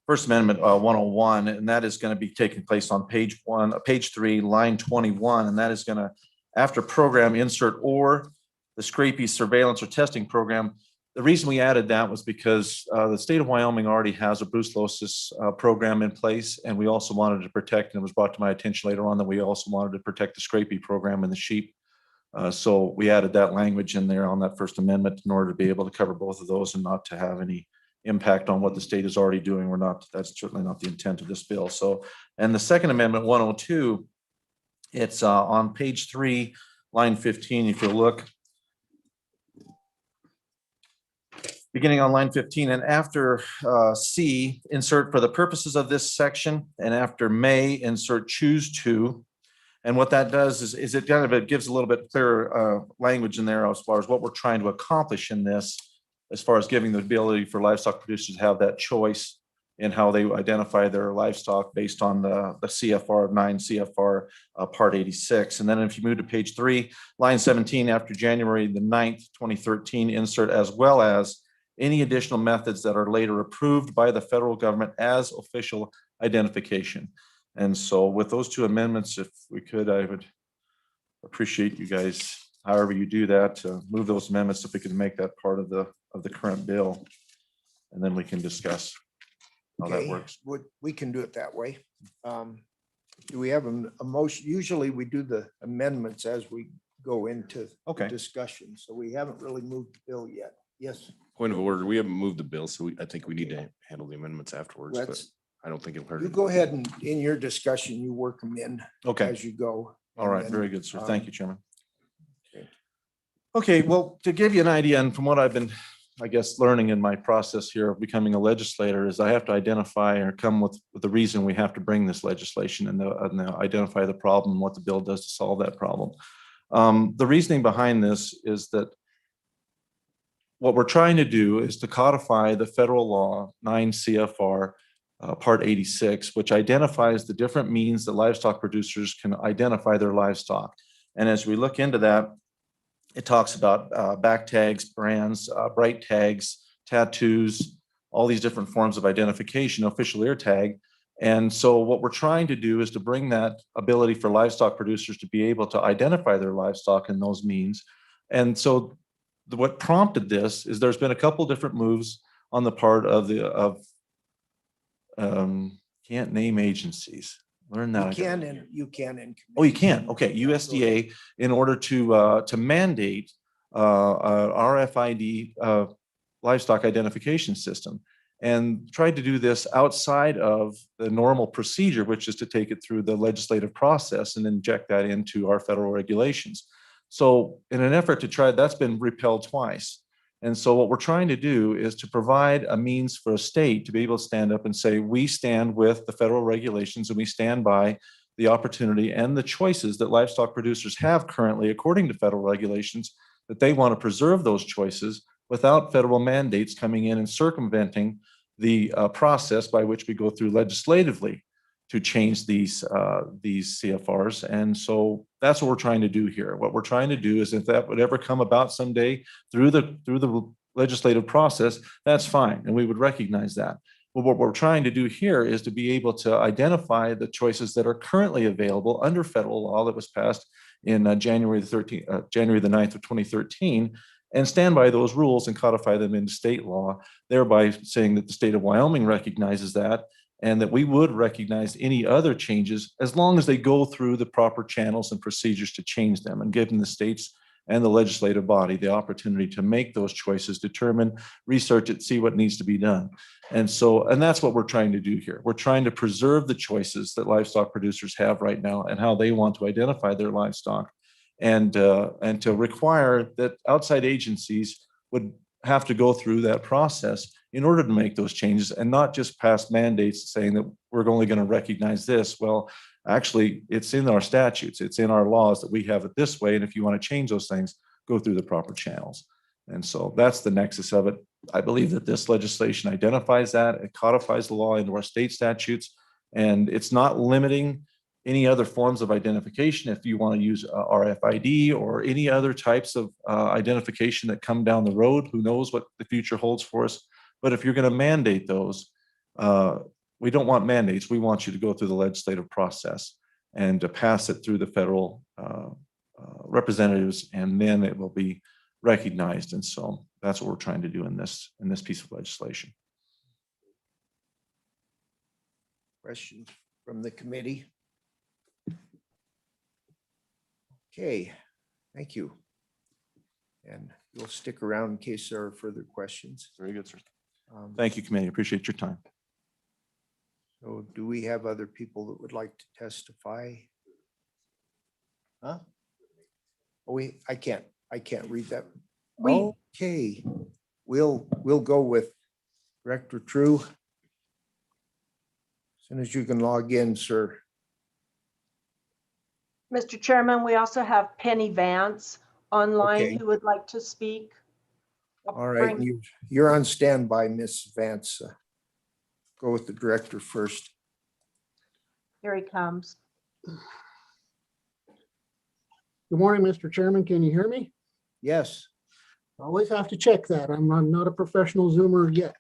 First Amendment 101, and that is going to be taking place on page 3, line 21, and that is going to, after program insert or the Scrapie surveillance or testing program. The reason we added that was because the state of Wyoming already has a brucellosis program in place, and we also wanted to protect, and it was brought to my attention later on that we also wanted to protect the Scrapie program in the sheep So we added that language in there on that First Amendment in order to be able to cover both of those and not to have any impact on what the state is already doing. That's certainly not the intent of this bill. So, and the Second Amendment 102, it's on page 3, line 15, if you look. Beginning on line 15, and after C, insert for the purposes of this section, and after may, insert choose to. And what that does is it kind of it gives a little bit clearer language in there as far as what we're trying to accomplish in this, as far as giving the ability for livestock producers to have that choice in how they identify their livestock based on the CFR 9 CFR Part 86. And then if you move to page 3, line 17, after January the 9th, 2013, insert as well as any additional methods that are later approved by the federal government as official identification. And so with those two amendments, if we could, I would appreciate you guys, however you do that, to move those amendments if we could make that part of the current bill. And then we can discuss how that Okay, works. we can do it that way. Do we have a motion? Usually we do the amendments as we go into the discussion. So we haven't really moved the bill yet. Yes. Point of order, we haven't moved the bill, so I think we need to handle the amendments afterwards, but Let's- I don't think it'll hurt. You go ahead and in your discussion, you work them in Okay. as you go. All right, And very then, good, sir. Thank you, Chairman. okay. Okay, well, to give you an idea, and from what I've been, I guess, learning in my process here of becoming a legislator, is I have to identify or come with the reason we have to bring this legislation and identify the problem, what the bill does to solve that problem. The reasoning behind this is that what we're trying to do is to codify the federal law 9 CFR Part 86, which identifies the different means that livestock producers can identify their livestock. And as we look into that, it talks about back tags, brands, bright tags, tattoos, all these different forms of identification, official ear tag. And so what we're trying to do is to bring that ability for livestock producers to be able to identify their livestock in those means. And so what prompted this is there's been a couple different moves on the part of can't name agencies. Learn that. You can in. Oh, you can. Okay, USDA, in order to mandate RFID livestock identification system, and tried to do this outside of the normal procedure, which is to take it through the legislative process and inject that into our federal regulations. So in an effort to try, that's been repelled twice. And so what we're trying to do is to provide a means for a state to be able to stand up and say, we stand with the federal regulations and we stand by the opportunity and the choices that livestock producers have currently, according to federal regulations, that they want to preserve those choices without federal mandates coming in and circumventing the process by which we go through legislatively to change these CFRs. And so that's what we're trying to do here. What we're trying to do is if that would ever come about someday through the legislative process, that's fine. And we would recognize that. But what we're trying to do here is to be able to identify the choices that are currently available under federal law that was passed in January the 9th of 2013, and stand by those rules and codify them into state law, thereby saying that the state of Wyoming recognizes that, and that we would recognize any other changes as long as they go through the proper channels and procedures to change them, and giving the states and the legislative body the opportunity to make those choices, determine, research it, see what needs to be done. And that's what we're trying to do here. We're trying to preserve the choices that livestock producers have right now and how they want to identify their livestock, and to require that outside agencies would have to go through that process in order to make those changes, and not just pass mandates saying that we're only going to recognize this. Well, actually, it's in our statutes, it's in our laws that we have it this way. And if you want to change those things, go through the proper channels. And so that's the nexus of it. I believe that this legislation identifies that, it codifies the law into our state statutes, and it's not limiting any other forms of identification. If you want to use RFID or any other types of identification that come down the road, who knows what the future holds for us. But if you're going to mandate those, we don't want mandates. We want you to go through the legislative process and to pass it through the federal representatives, and then it will be recognized. And so that's what we're trying to do in this piece of legislation. Questions from the committee? Okay, Thank you. And you'll stick around in case there are further questions. Very good, sir. Um, Thank you, committee. Appreciate your time. So do we have other people that would like to testify? Huh? Oh, I can't read that. Okay, we'll go with Director True. As soon as you can log in, sir. Mr. Chairman, we also have Penny Vance online Okay. who would like to speak. All right, Bring- you're on standby, Miss Vance. Go with the director first. Here he comes. Good morning, Mr. Chairman. Can you hear me? Yes. Always have to check that. I'm not a professional Zoomer yet.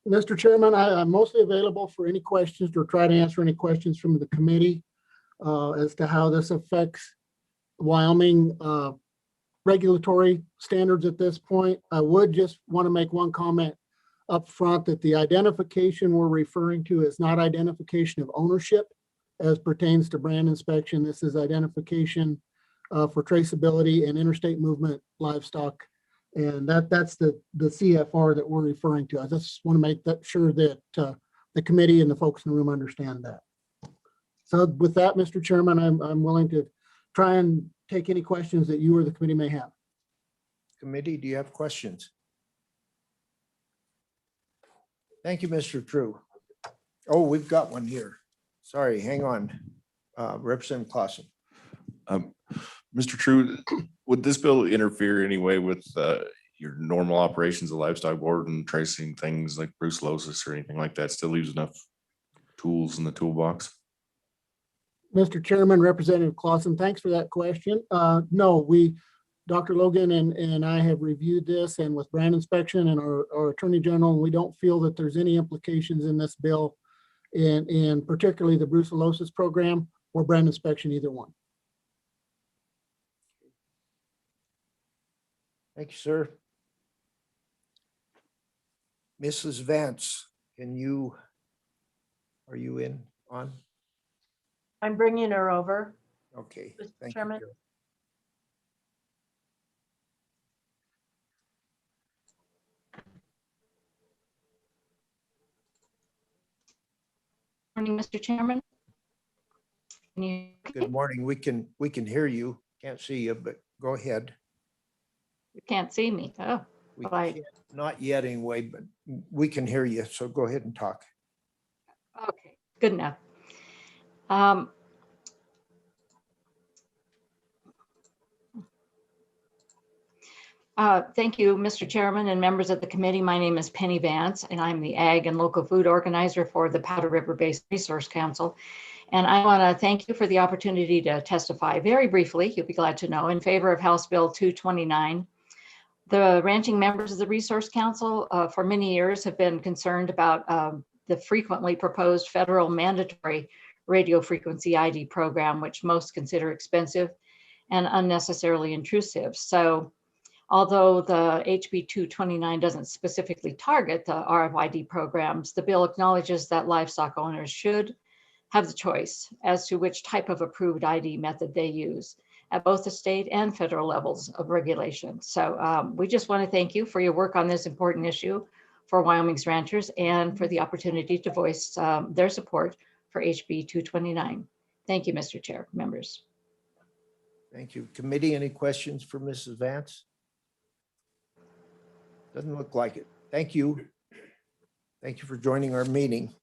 Mr. Chairman, I'm mostly available for any questions or try to answer any questions from the committee as to how this affects Wyoming regulatory standards at this point. I would just want to make one comment up front that the identification we're referring to is not identification of ownership as pertains to brand inspection. This is identification for traceability and interstate movement livestock. And that's the CFR that we're referring to. I just want to make that sure that the committee and the folks in the room understand that. So with that, Mr. Chairman, I'm willing to try and take any questions that you or the committee may have. Committee, do you have questions? Thank you, Mr. True. Oh, we've got one here. Sorry, hang on. Representative Clausen. Mr. True, would this bill interfere in any way with your normal operations of livestock board and tracing things like brucellosis or anything like that? Still leaves enough tools in the toolbox? Mr. Chairman, Representative Clausen, thanks for that question. No, Dr. Logan and I have reviewed this and with brand inspection and our Attorney General, we don't feel that there's any implications in this bill in particularly the brucellosis program or brand inspection, either one. Thank you, sir. Mrs. Vance, are you on? I'm bringing her over. Okay, Mr. thank Chairman. you. Morning, Mr. Chairman. Good morning. We can hear you. Can't see you, but go ahead. You can't see me. Oh, We right. can't- Not yet anyway, but we can hear you. So go ahead and talk. Okay, good enough. Thank you, Mr. Chairman and members of the committee. My name is Penny Vance, and I'm the Ag and Local Food Organizer for the Powder River Basin Resource Council. And I want to thank you for the opportunity to testify very briefly, you'll be glad to know, in favor of House Bill 229. The ranching members of the Resource Council for many years have been concerned about the frequently proposed federal mandatory radio frequency ID program, which most consider expensive and unnecessarily intrusive. So although the HB 229 doesn't specifically target the RFID programs, the bill acknowledges that livestock owners should have the choice as to which type of approved ID method they use at both the state and federal levels of regulation. So we just want to thank you for your work on this important issue for Wyoming's ranchers and for the opportunity to voice their support for HB 229. Thank you, Mr. Chair, members. Thank you. Committee, any questions for Mrs. Vance? Doesn't look like it. Thank you. Thank you for joining our meeting.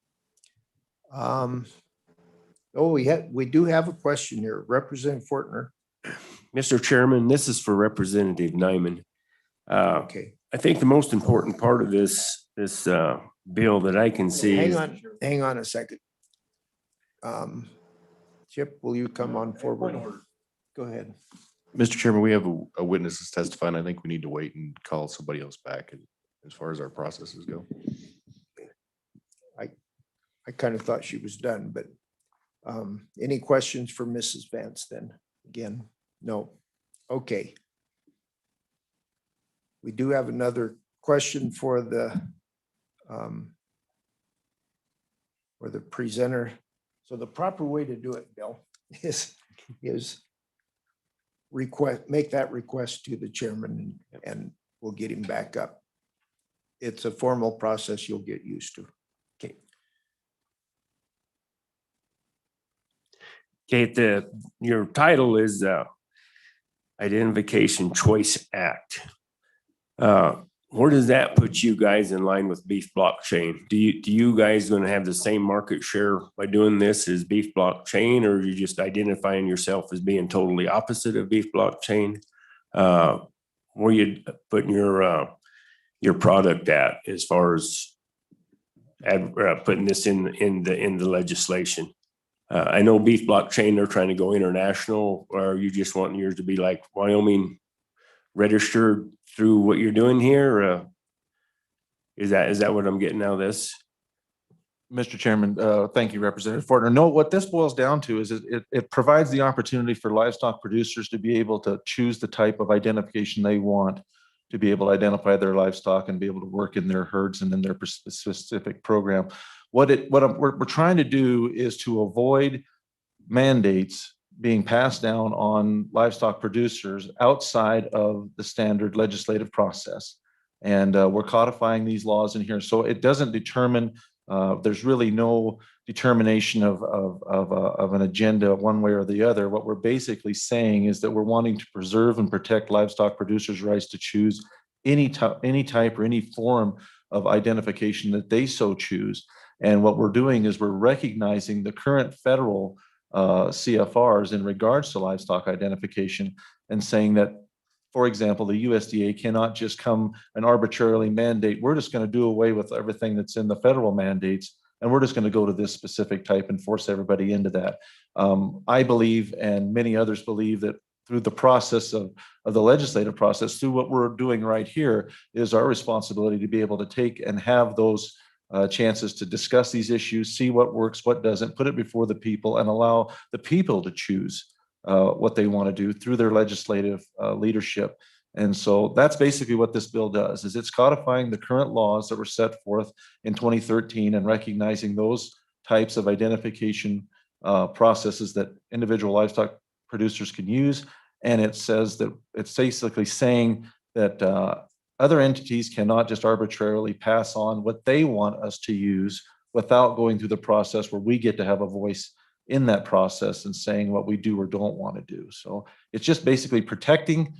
We do have a question here. Representative Fortner. Mr. Chairman, this is for Representative Nyman. Okay. I think the most important part of this bill that I can see is Hang on a second. Chip, will you come on forward? Go ahead. Mr. Chairman, we have a witness that's testifying. I think we need to wait and call somebody else back as far as our processes go. I kind of thought she was done, but any questions for Mrs. Vance then? Again, no. Okay. We do have another question for the presenter. So the proper way to do it, Bill, is make that request to the chairman and we'll get him back up. It's a formal process you'll get used to. Okay. Okay, your title is Identification Choice Act. Where does that put you guys in line with beef blockchain? Do you guys going to have the same market share by doing this as beef blockchain, or are you just identifying yourself as being totally opposite of beef blockchain? Where you putting your product at as far as putting this in the legislation? I know beef blockchain, they're trying to go international, or are you just wanting yours to be like Wyoming registered through what you're doing here? Is that what I'm getting out of this? Mr. Chairman, thank you, Representative Fortner. No, what this boils down to is it provides the opportunity for livestock producers to be able to choose the type of identification they want to be able to identify their livestock and be able to work in their herds and in their specific program. What we're trying to do is to avoid mandates being passed down on livestock producers outside of the standard legislative process. And we're codifying these laws in here. So it doesn't determine, there's really no determination of an agenda one way or the other. What we're basically saying is that we're wanting to preserve and protect livestock producers' rights to choose any type or any form of identification that they so choose. And what we're doing is we're recognizing the current federal CFRs in regards to livestock identification and saying that, for example, the USDA cannot just come and arbitrarily mandate, we're just going to do away with everything that's in the federal mandates, and we're just going to go to this specific type and force everybody into that. I believe, and many others believe, that through the process of the legislative process, through what we're doing right here, is our responsibility to be able to take and have those chances to discuss these issues, see what works, what doesn't, put it before the people, and allow the people to choose what they want to do through their legislative leadership. And so that's basically what this bill does, is it's codifying the current laws that were set forth in 2013 and recognizing those types of identification processes that individual livestock producers can use. And it says that it's basically saying that other entities cannot just arbitrarily pass on what they want us to use without going through the process where we get to have a voice in that process and saying what we do or don't want to do. So it's just basically protecting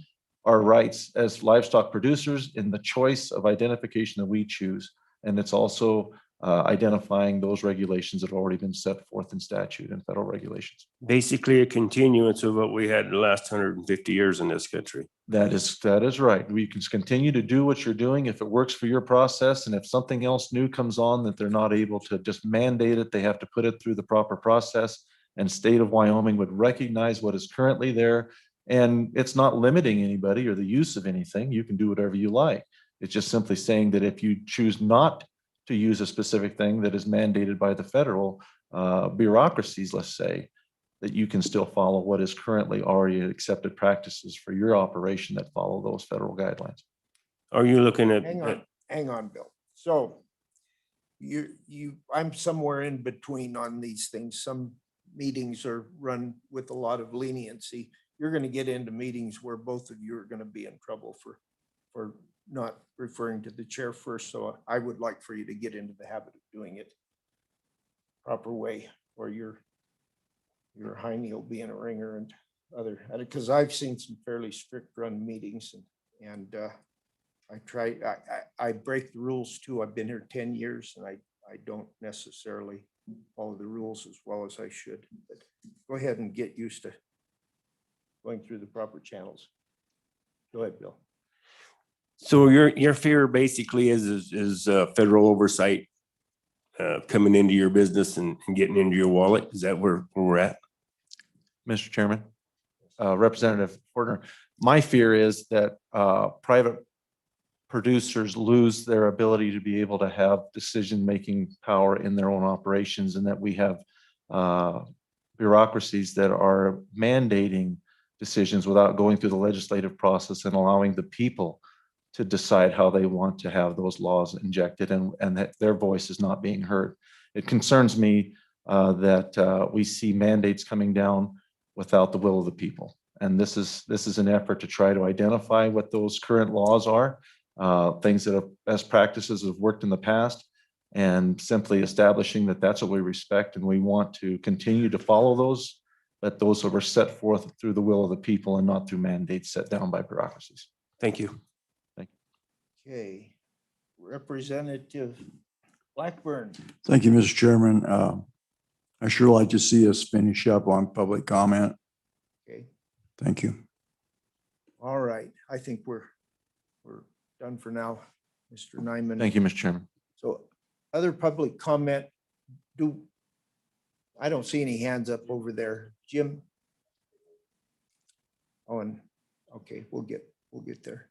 our rights as livestock producers in the choice of identification that we choose. And it's also identifying those regulations that have already been set forth in statute and federal regulations. Basically a continuance of what we had in the last 150 years in this country. That is right. We can continue to do what you're doing if it works for your process. And if something else new comes on that they're not able to just mandate it, they have to put it through the proper process. And state of Wyoming would recognize what is currently there. And it's not limiting anybody or the use of anything. You can do whatever you like. It's just simply saying that if you choose not to use a specific thing that is mandated by the federal bureaucracies, let's say, that you can still follow what is currently already accepted practices for your operation that follow those federal guidelines. Are you looking at? Hang on, Bill. So I'm somewhere in between on these things. Some meetings are run with a lot of leniency. You're going to get into meetings where both of you are going to be in trouble for not referring to the chair first. So I would like for you to get into the habit of doing it proper way, or your hiney will be in a ringer and other, because I've seen some fairly strict run meetings and I break the rules too. I've been here 10 years and I don't necessarily follow the rules as well as I should, but go ahead and get used to going through the proper channels. Go ahead, Bill. So your fear basically is federal oversight coming into your business and getting into your wallet. Is that where we're at? Mr. Chairman, Representative Fortner, my fear is that private producers lose their ability to be able to have decision-making power in their own operations, and that we have bureaucracies that are mandating decisions without going through the legislative process and allowing the people to decide how they want to have those laws injected, and that their voice is not being heard. It concerns me that we see mandates coming down without the will of the people. And this is an effort to try to identify what those current laws are, things that are best practices have worked in the past, and simply establishing that that's what we respect and we want to continue to follow those, but those that were set forth through the will of the people and not through mandates set down by bureaucracies. Thank you. Okay, Representative Blackburn. Thank you, Mr. Chairman. I sure like to see us finish up on public comment. Okay, Thank you. all right. I think we're done for now, Mr. Nyman. Thank you, Mr. Chairman. So other public comment, I don't see any hands up over there. Jim? Oh, and, okay, we'll get there.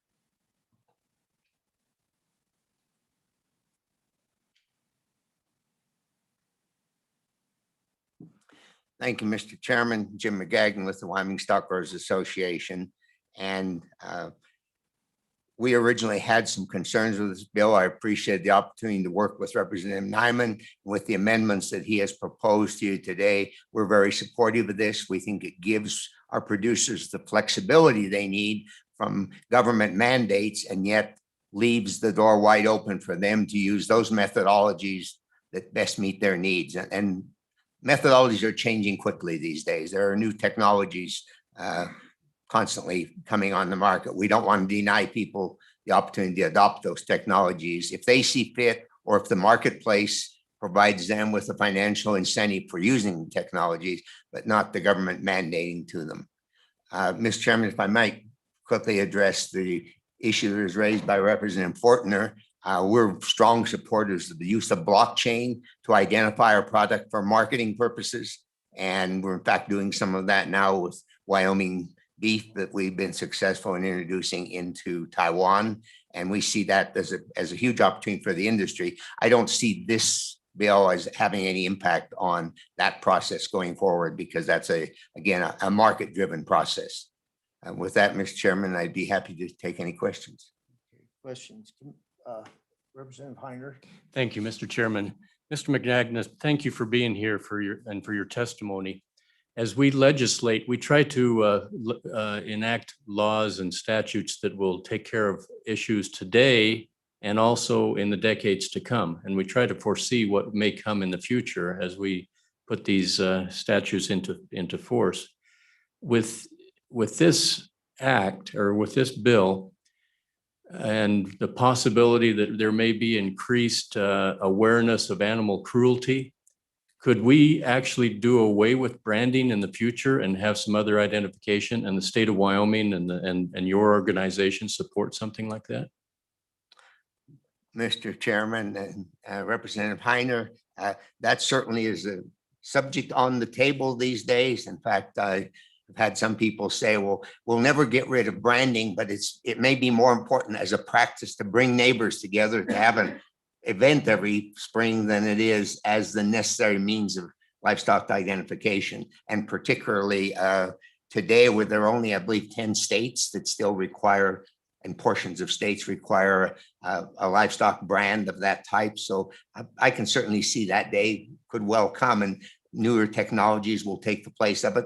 Thank you, Mr. Chairman. Jim McGagnon with the Wyoming Stockgrowers Association. And we originally had some concerns with this bill. I appreciate the opportunity to work with Representative Nyman with the amendments that he has proposed to you today. We're very supportive of this. We think it gives our producers the flexibility they need from government mandates and yet leaves the door wide open for them to use those methodologies that best meet their needs. And methodologies are changing quickly these days. There are new technologies constantly coming on the market. We don't want to deny people the opportunity to adopt those technologies if they see fit, or if the marketplace provides them with a financial incentive for using technologies, but not the government mandating to them. Mr. Chairman, if I might quickly address the issue that was raised by Representative Fortner. We're strong supporters of the use of blockchain to identify our product for marketing purposes. And we're in fact doing some of that now with Wyoming beef that we've been successful in introducing into Taiwan. And we see that as a huge opportunity for the industry. I don't see this bill as having any impact on that process going forward, because that's again, a market-driven process. And with that, Mr. Chairman, I'd be happy to take any questions. Questions? Representative Heiner. Thank you, Mr. Chairman. Mr. McNagnas, thank you for being here for your testimony. As we legislate, we try to enact laws and statutes that will take care of issues today and also in the decades to come. And we try to foresee what may come in the future as we put these statutes into force. With this act, or with this bill, and the possibility that there may be increased awareness of animal cruelty, could we actually do away with branding in the future and have some other identification, and the state of Wyoming and your organization support something like that? Mr. Chairman and Representative Heiner, that certainly is a subject on the table these days. In fact, I've had some people say, well, we'll never get rid of branding, but it may be more important as a practice to bring neighbors together to have an event every spring than it is as the necessary means of livestock identification. And particularly today, where there are only, I believe, 10 states that still require, and portions of states require a livestock brand of that type. So I can certainly see that day could well come, and newer technologies will take the place of it.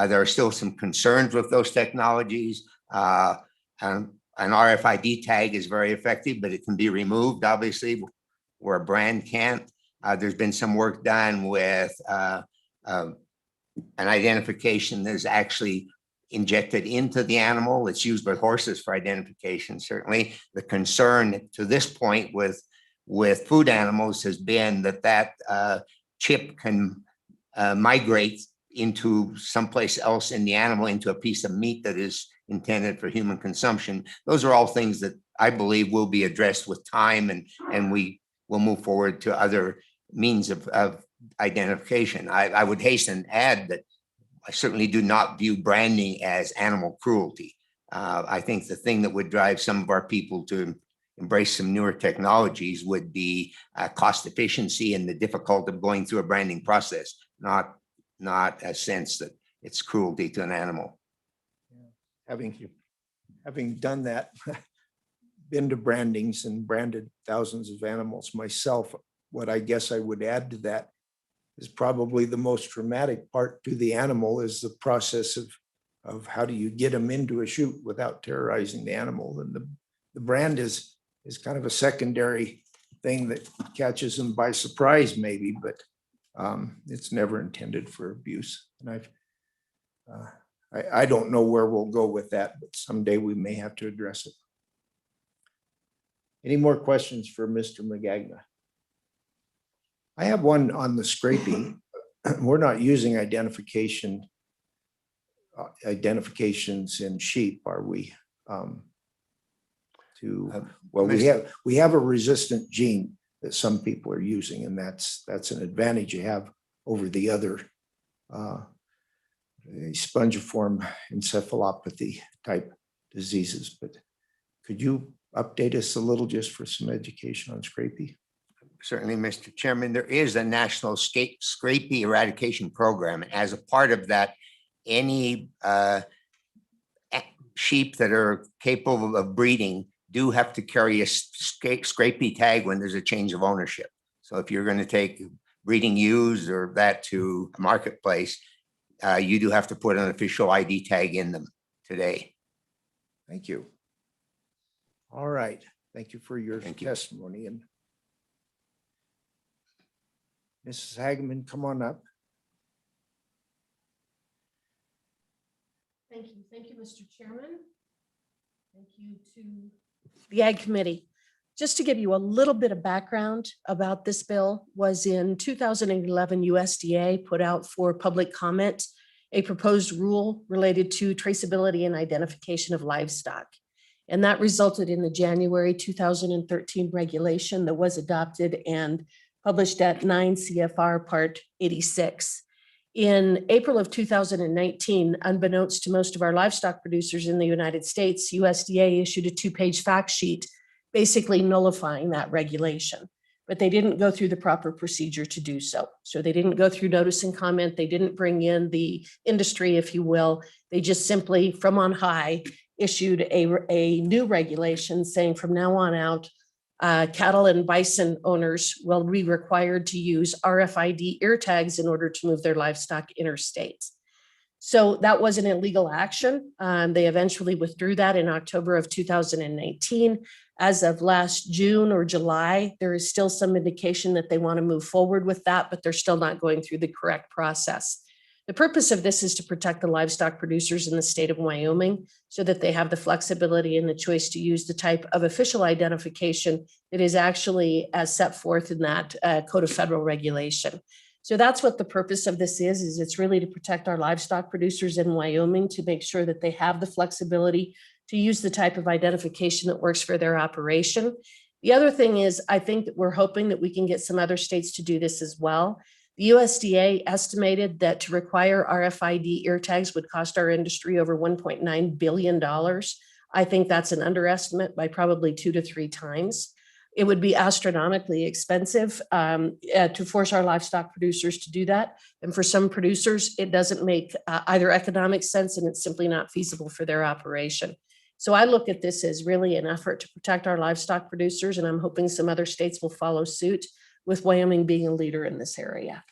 There are still some concerns with those technologies. An RFID tag is very effective, but it can be removed, obviously, where a brand can't. There's been some work done with an identification that is actually injected into the animal. It's used by horses for identification. Certainly, the concern to this point with food animals has been that chip can migrate into someplace else in the animal, into a piece of meat that is intended for human consumption. Those are all things that I believe will be addressed with time, and we will move forward to other means of identification. I would hasten to add that I certainly do not view branding as animal cruelty. I think the thing that would drive some of our people to embrace some newer technologies would be cost efficiency and the difficulty of going through a branding process, not a sense that it's cruelty to an animal. Having done that, been to brandings and branded thousands of animals myself, what I guess I would add to that is probably the most traumatic part to the animal is the process of of how do you get them into a chute without terrorizing the animal. And the brand is kind of a secondary thing that catches them by surprise maybe, but it's never intended for abuse. And I don't know where we'll go with that, but someday we may have to address it. Any more questions for Mr. Magagna? I have one on the scraping. We're not using identifications in sheep, are we? Well, we have a resistant gene that some people are using, and that's an advantage you have over the other spongiform encephalopathy type diseases. But could you update us a little just for some education on scrapie? Certainly, Mr. Chairman, there is a national scrapie eradication program. And as a part of that, any sheep that are capable of breeding do have to carry a scrapie tag when there's a change of ownership. So if you're going to take breeding ewes or that to a marketplace, you do have to put an official ID tag in them today. Thank you. All right. Thank you for your testimony. And Mrs. Hageman, come on up. Thank you. Thank you, Mr. Chairman. Thank you to the Ag Committee. Just to give you a little bit of background about this bill, was in 2011, USDA put out for public comment a proposed rule related to traceability and identification of livestock. And that resulted in the January 2013 regulation that was adopted and published at 9 CFR Part 86. In April of 2019, unbeknownst to most of our livestock producers in the United States, USDA issued a 2-page fact sheet basically nullifying that regulation. But they didn't go through the proper procedure to do so. So they didn't go through notice and comment. They didn't bring in the industry, if you will. They just simply, from on high, issued a new regulation saying from now on out, cattle and bison owners will be required to use RFID ear tags in order to move their livestock interstate. So that was an illegal action. They eventually withdrew that in October of 2019. As of last June or July, there is still some indication that they want to move forward with that, but they're still not going through the correct process. The purpose of this is to protect the livestock producers in the state of Wyoming so that they have the flexibility and the choice to use the type of official identification that is actually as set forth in that Code of Federal Regulation. So that's what the purpose of this is it's really to protect our livestock producers in Wyoming to make sure that they have the flexibility to use the type of identification that works for their operation. The other thing is, I think that we're hoping that we can get some other states to do this as well. The USDA estimated that to require RFID ear tags would cost our industry over $1.9 billion. I think that's an underestimate by probably 2 to 3 times. It would be astronomically expensive to force our livestock producers to do that. And for some producers, it doesn't make either economic sense and it's simply not feasible for their operation. So I look at this as really an effort to protect our livestock producers, and I'm hoping some other states will follow suit, with Wyoming being a leader in this area.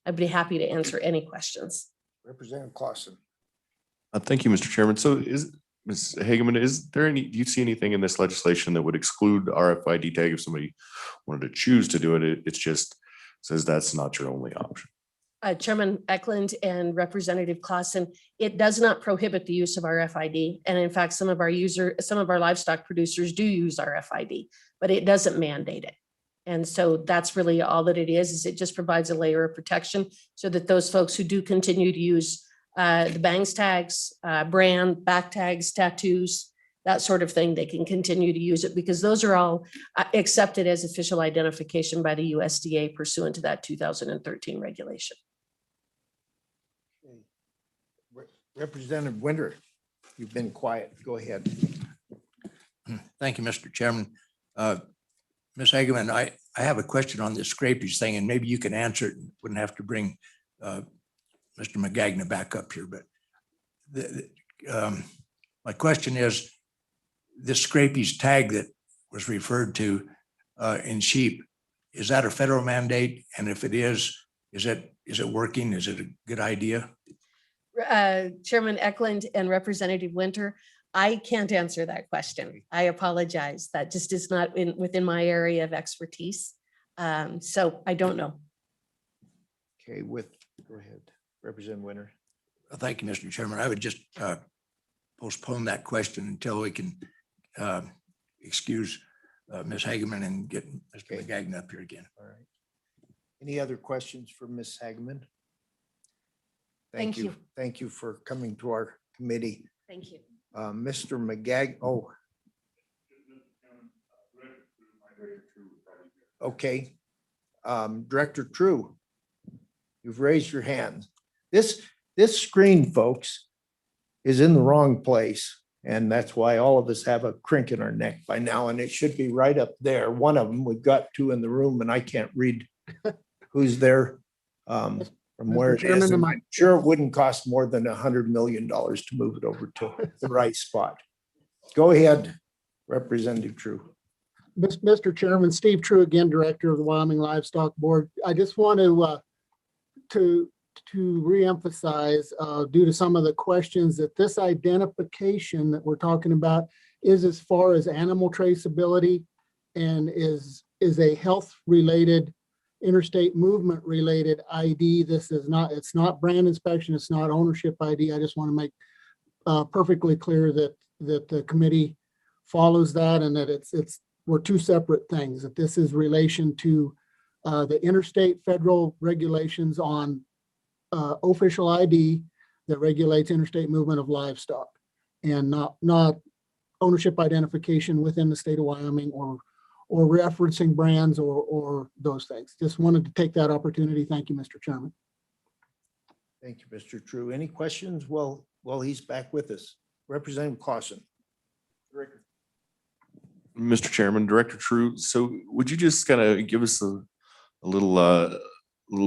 I'd be happy to answer any questions. Representative Clausen. Thank you, Mr. Chairman. So Ms. Hageman, do you see anything in this legislation that would exclude RFID tag if somebody wanted to choose to do it? It's just says that's not your only option. Chairman Eklund and Representative Clausen, it does not prohibit the use of RFID. And in fact, some of our livestock producers do use RFID, but it doesn't mandate it. And so that's really all that it is it just provides a layer of protection so that those folks who do continue to use the bangs tags, brand, back tags, tattoos, that sort of thing, they can continue to use it because those are all accepted as official identification by the USDA pursuant to that 2013 regulation. Representative Winter, you've been quiet. Go ahead. Thank you, Mr. Chairman. Ms. Hageman, I have a question on this scrapies thing, and maybe you can answer it. Wouldn't have to bring Mr. Magagna back up here, but my question is, this scrapies tag that was referred to in sheep, is that a federal mandate? And if it is it working? Is it a good idea? Chairman Eklund and Representative Winter, I can't answer that question. I apologize. That just is not within my area of expertise. So I don't know. Okay, go ahead, Representative Winter. Thank you, Mr. Chairman. I would just postpone that question until we can excuse Ms. Hageman and get Mr. McGagnon up here again. All right. Any other questions for Ms. Hageman? Thank you. Thank you for coming to our committee. Thank you. Mr. Okay. Director True, you've raised your hand. This screen, folks, is in the wrong place. And that's why all of us have a crink in our neck by now, and it should be right up there. One of them, we've got two in the room and I can't read who's there from where it is. And I'm sure it wouldn't cost more than $100 million to move it over to the right spot. Go ahead, Representative True. Mr. Chairman, Steve True again, Director of the Wyoming Livestock Board. I just want to reemphasize, due to some of the questions, that this identification that we're talking about is as far as animal traceability and is a health related, interstate movement related ID. This is not, it's not brand inspection, it's not ownership ID. I just want to make perfectly clear that the committee follows that and that we're two separate things, that this is relation to the interstate federal regulations on official ID that regulates interstate movement of livestock and not ownership identification within the state of Wyoming or referencing brands or those things. Just wanted to take that opportunity. Thank you, Mr. Chairman. Thank you, Mr. True. Any questions? Well, he's back with us. Representative Clausen. Mr. Chairman, Director True, so would you just kind of give us a little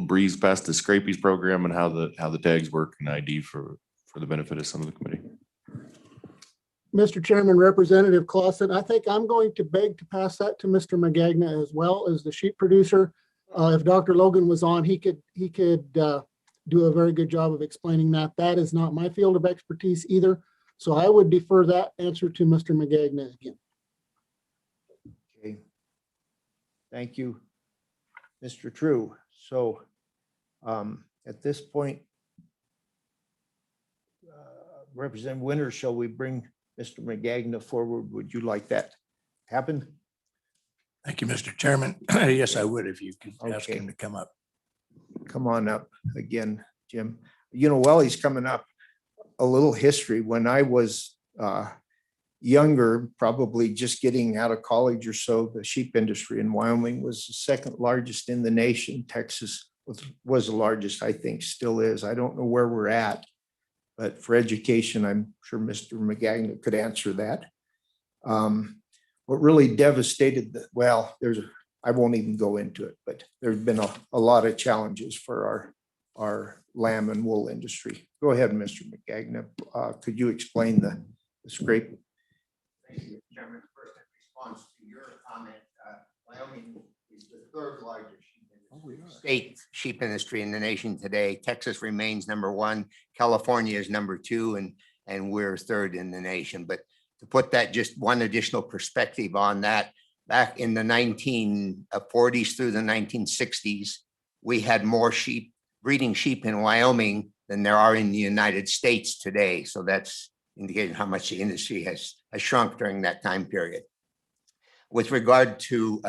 breeze past the Scrapies program and how the tags work and ID for the benefit of some of the committee? Mr. Chairman, Representative Clausen, I think I'm going to beg to pass that to Mr. McGagnon as well as the sheep producer. If Dr. Logan was on, he could do a very good job of explaining that. That is not my field of expertise either. So I would defer that answer to Mr. McGagnon again. Okay. Thank you, Mr. True. So at this point, Representative Winter, shall we bring Mr. McGagnon forward? Would you like that happen? Thank you, Mr. Chairman. Yes, I would if you could ask him to come up. Come on up again, Jim. You know, while he's coming up, a little history. When I was younger, probably just getting out of college or so, the sheep industry in Wyoming was the second largest in the nation. Texas was the largest, I think still is. I don't know where we're at, but for education, I'm sure Mr. McGagnon could answer that. What really devastated I won't even go into it, but there's been a lot of challenges for our lamb and wool industry. Go ahead, Mr. McGagnon. Could you explain the scrape? Thank you, Chairman. First, in response to your comment, Wyoming is the third largest state sheep industry in the nation today. Texas remains number one. California is number two, and we're third in the nation. But to put that just one additional perspective on that, back in the 1940s through the 1960s, we had more sheep, breeding sheep in Wyoming than there are in the United States today. So that's indicating how much the industry has shrunk during that time period. With regard to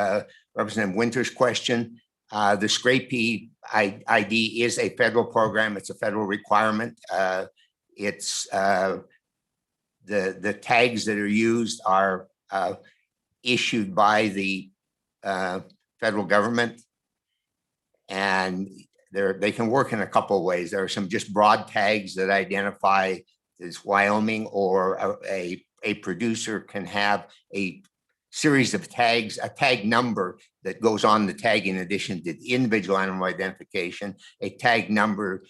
Representative Winter's question, the Scrapie ID is a federal program. It's a federal requirement. It's the tags that are used are issued by the federal government, and they can work in a couple of ways. There are some just broad tags that identify this Wyoming, or a producer can have a series of tags, a tag number that goes on the tag in addition to the individual animal identification, a tag number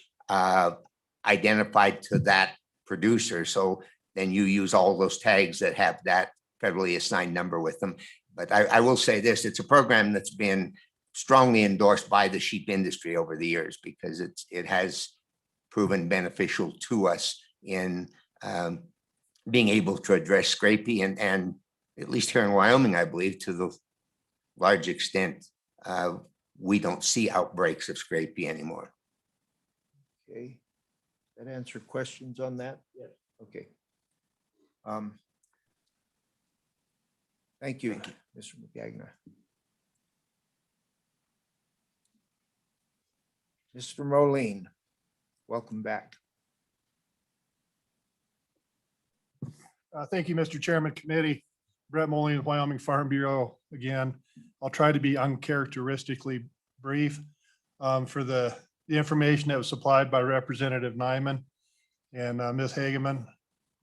identified to that producer. So then you use all those tags that have that federally assigned number with them. But I will say this, it's a program that's been strongly endorsed by the sheep industry over the years because it has proven beneficial to us in being able to address scrapie and at least here in Wyoming, I believe, to the large extent, we don't see outbreaks of scrapie anymore. Okay. That answer questions on that? Yes. Okay. Thank you, Mr. McGagna. Mr. Moline, welcome back. Thank you, Mr. Chairman, committee. Brett Moline, Wyoming Farm Bureau again. I'll try to be uncharacteristically brief for the information that was supplied by Representative Nyman and Ms. Hageman.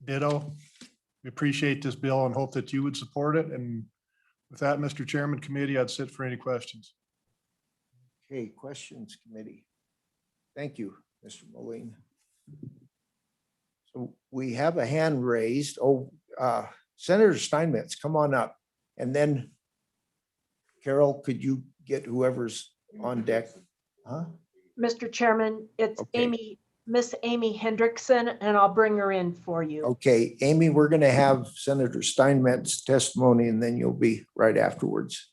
Ditto. We appreciate this bill and hope that you would support it. And with that, Mr. Chairman, committee, I'd sit for any questions. Okay, questions, committee. Thank you, Mr. Moline. So we have a hand raised. Oh, Senator Steinmetz, come on up. And then Carol, could you get whoever's on deck? Huh? Mr. Chairman, it's Okay. Miss Amy Hendrickson, and I'll bring her in for you. Okay, Amy, we're going to have Senator Steinmetz's testimony and then you'll be right afterwards.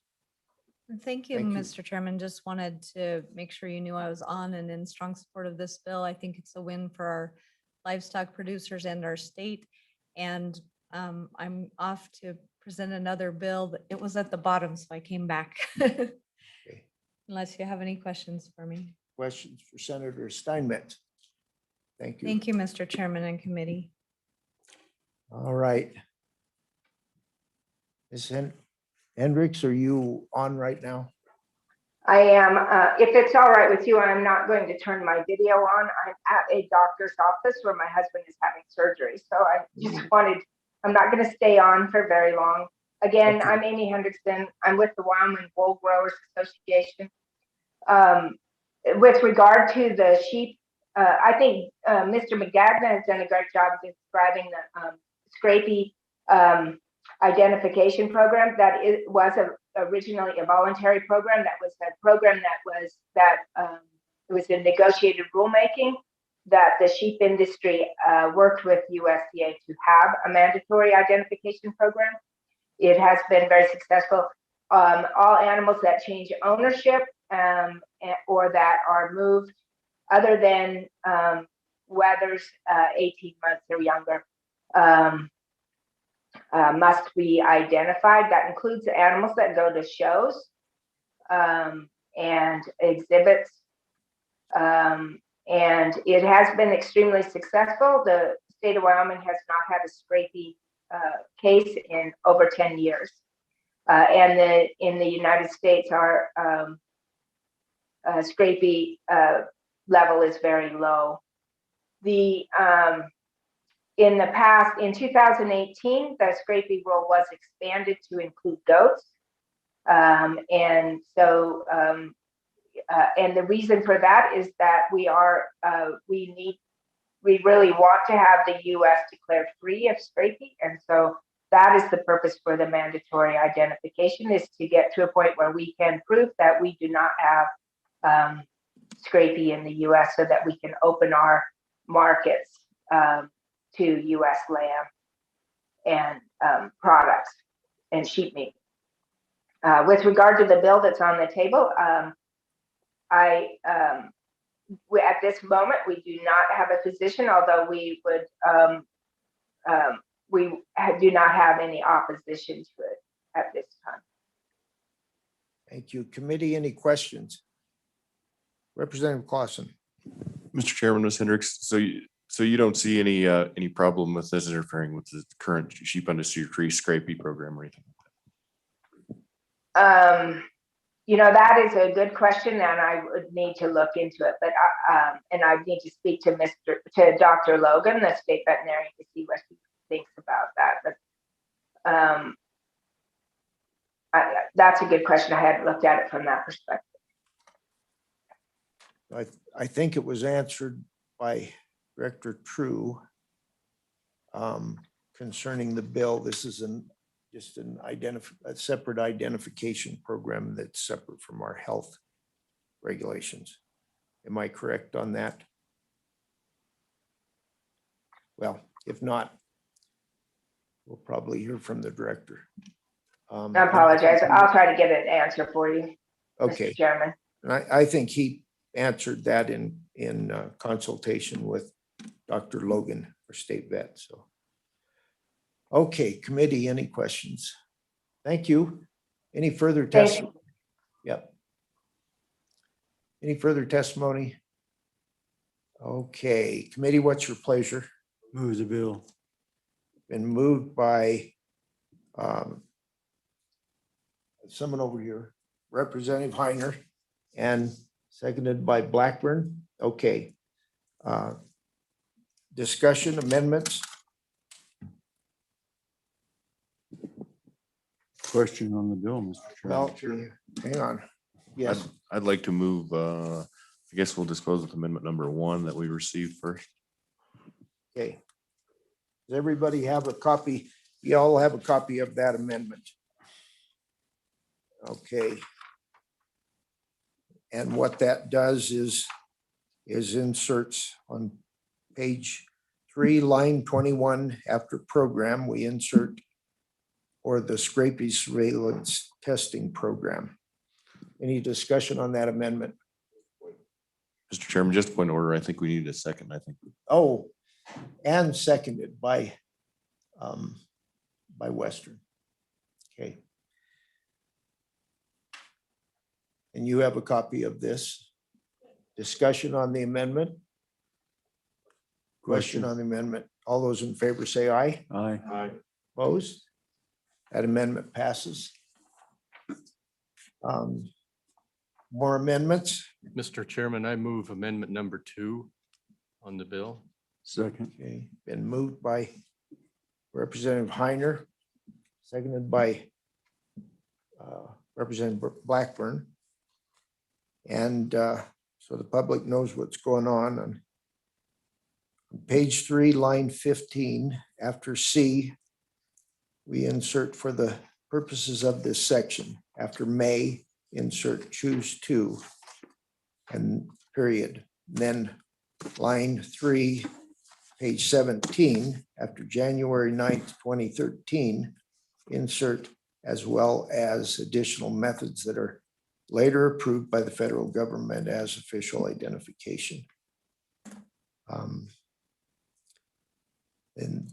Thank you, Thank you. Mr. Chairman. Just wanted to make sure you knew I was on and in strong support of this bill. I think it's a win for our livestock producers and our state. And I'm off to present another bill, but it was at the bottom, so I came back. Unless you have any questions for me. Questions for Senator Steinmetz? Thank you. Thank you, Mr. Chairman and committee. All right. Ms. Hendricks, are you on right now? I am. If it's all right with you, I'm not going to turn my video on. I'm at a doctor's office where my husband is having surgery. So I just I'm not going to stay on for very long. Again, Okay. I'm Amy Hendrickson. I'm with the Wyoming Wool Growers Association. With regard to the sheep, I think Mr. McGagna has done a great job describing the scrapie identification program. That it was originally a voluntary program. That was a program it was in negotiated rulemaking that the sheep industry worked with USDA to have a mandatory identification program. It has been very successful. All animals that change ownership or that are moved other than wethers 18 months or younger must be identified. That includes animals that go to shows and exhibits. And it has been extremely successful. The state of Wyoming has not had a scrapie case in over 10 years. And in the United States, our scrapie level is very low. In the past, in 2018, the scrapie rule was expanded to include goats. And so, and the reason for that is that we really want to have the U.S. declared free of scrapie. And so that is the purpose for the mandatory identification, is to get to a point where we can prove that we do not have scrapie in the U.S. so that we can open our markets to U.S. lamb and products and sheep meat. With regard to the bill that's on the table, at this moment, we do not have a position, although we would, do not have any opposition to it at this time. Thank you. Committee, any questions? Representative Clausen. Mr. Chairman, Ms. Hendricks, so you don't see any problem with this interfering with the current sheep under tree scrapie program or anything? You know, that is a good question, and I would need to look into it. But and I need to speak to Dr. Logan, the state veterinarian, to see what he thinks about that. But that's a good question. I hadn't looked at it from that perspective. I think it was answered by Director True concerning the bill. This is just a separate identification program that's separate from our health regulations. Am I correct on that? Well, if not, we'll probably hear from the director. I apologize. I'll try to get an answer for you, Okay. Mr. Chairman. And I think he answered that in consultation with Dr. Logan for State Vet, so. Okay, committee, any questions? Thank you. Any further Thank you. testimony? Yep. Any further testimony? Okay, committee, what's your pleasure? Move the bill. Been moved by someone over here, Representative Heiner, and seconded by Blackburn. Okay. Discussion amendments? Question on the bill, Mr. Well, Chairman. hang on. Yes, I'd like to move, I guess we'll dispose with amendment number 1 that we received first. okay. Does everybody have a copy? You all have a copy of that amendment? Okay. And what that does is inserts on page 3, line 21, after program, we insert or the Scrapie surveillance testing program. Any discussion on that amendment? Mr. Chairman, just a point of order. I think we need a second, I think. Oh, and seconded by Western. Okay. And you have a copy of this. Discussion on the amendment? Question on the amendment. All those in favor say aye. Aye. Opposed? That amendment passes. More amendments? Mr. Chairman, I move amendment number 2 on the bill. Second. Okay, been moved by Representative Heiner, seconded by Representative Blackburn. And so the public knows what's going on page 3, line 15, after C, we insert for the purposes of this section, after may, insert choose to, and period. Then line 3, page 17, after January 9th, 2013, insert as well as additional methods that are later approved by the federal government as official identification. And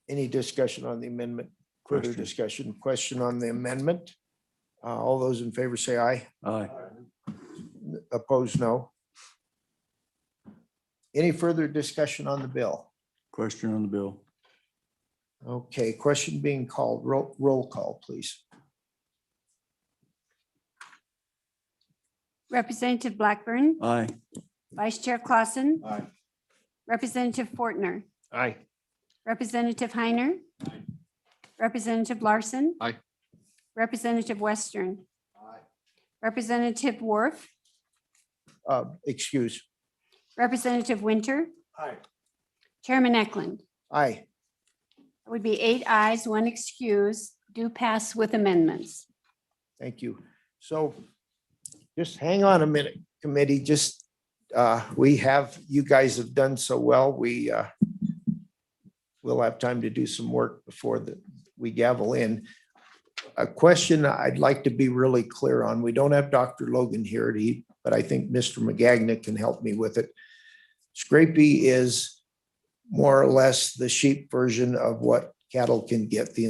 any discussion on the amendment? Further discussion, question on the amendment? All those in favor say aye. Aye. Opposed, no. Any further discussion on the bill? Question on the bill. Okay, question being called. Roll call, please. Representative Blackburn, Aye. Vice Chair Clausen. Aye. Representative Fortner, Aye. Representative Heiner. Representative Larson. Aye. Representative Western. Representative Worf, Excuse. Representative Winter. Aye. Chairman Eklund. Aye. It would be 8 ayes, 1 excuse, do pass with amendments. Thank you. So just hang on a minute, committee. Just you guys have done so well. We'll have time to do some work before we gavel in. A question I'd like to be really clear on. We don't have Dr. Logan here, but I think Mr. McGagnon can help me with it. Scrapie is more or less the sheep version of what cattle can get, the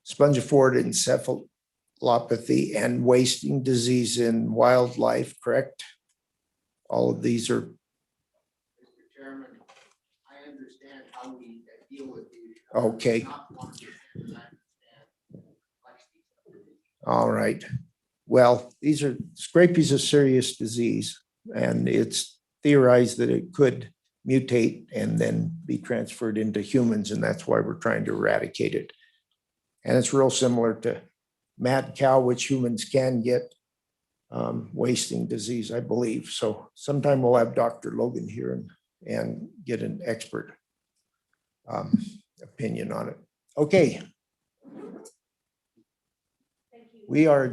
spongiform encephalopathy and wasting disease in wildlife, correct? All of these are. Mr. Chairman, I understand how we deal with these. Okay. All right. Well, Scrapie is a serious disease, and it's theorized that it could mutate and then be transferred into humans, and that's why we're trying to eradicate it. And it's real similar to mad cow, which humans can get, wasting disease, I believe. So sometime we'll have Dr. Logan here and get an expert opinion on it. Okay. We are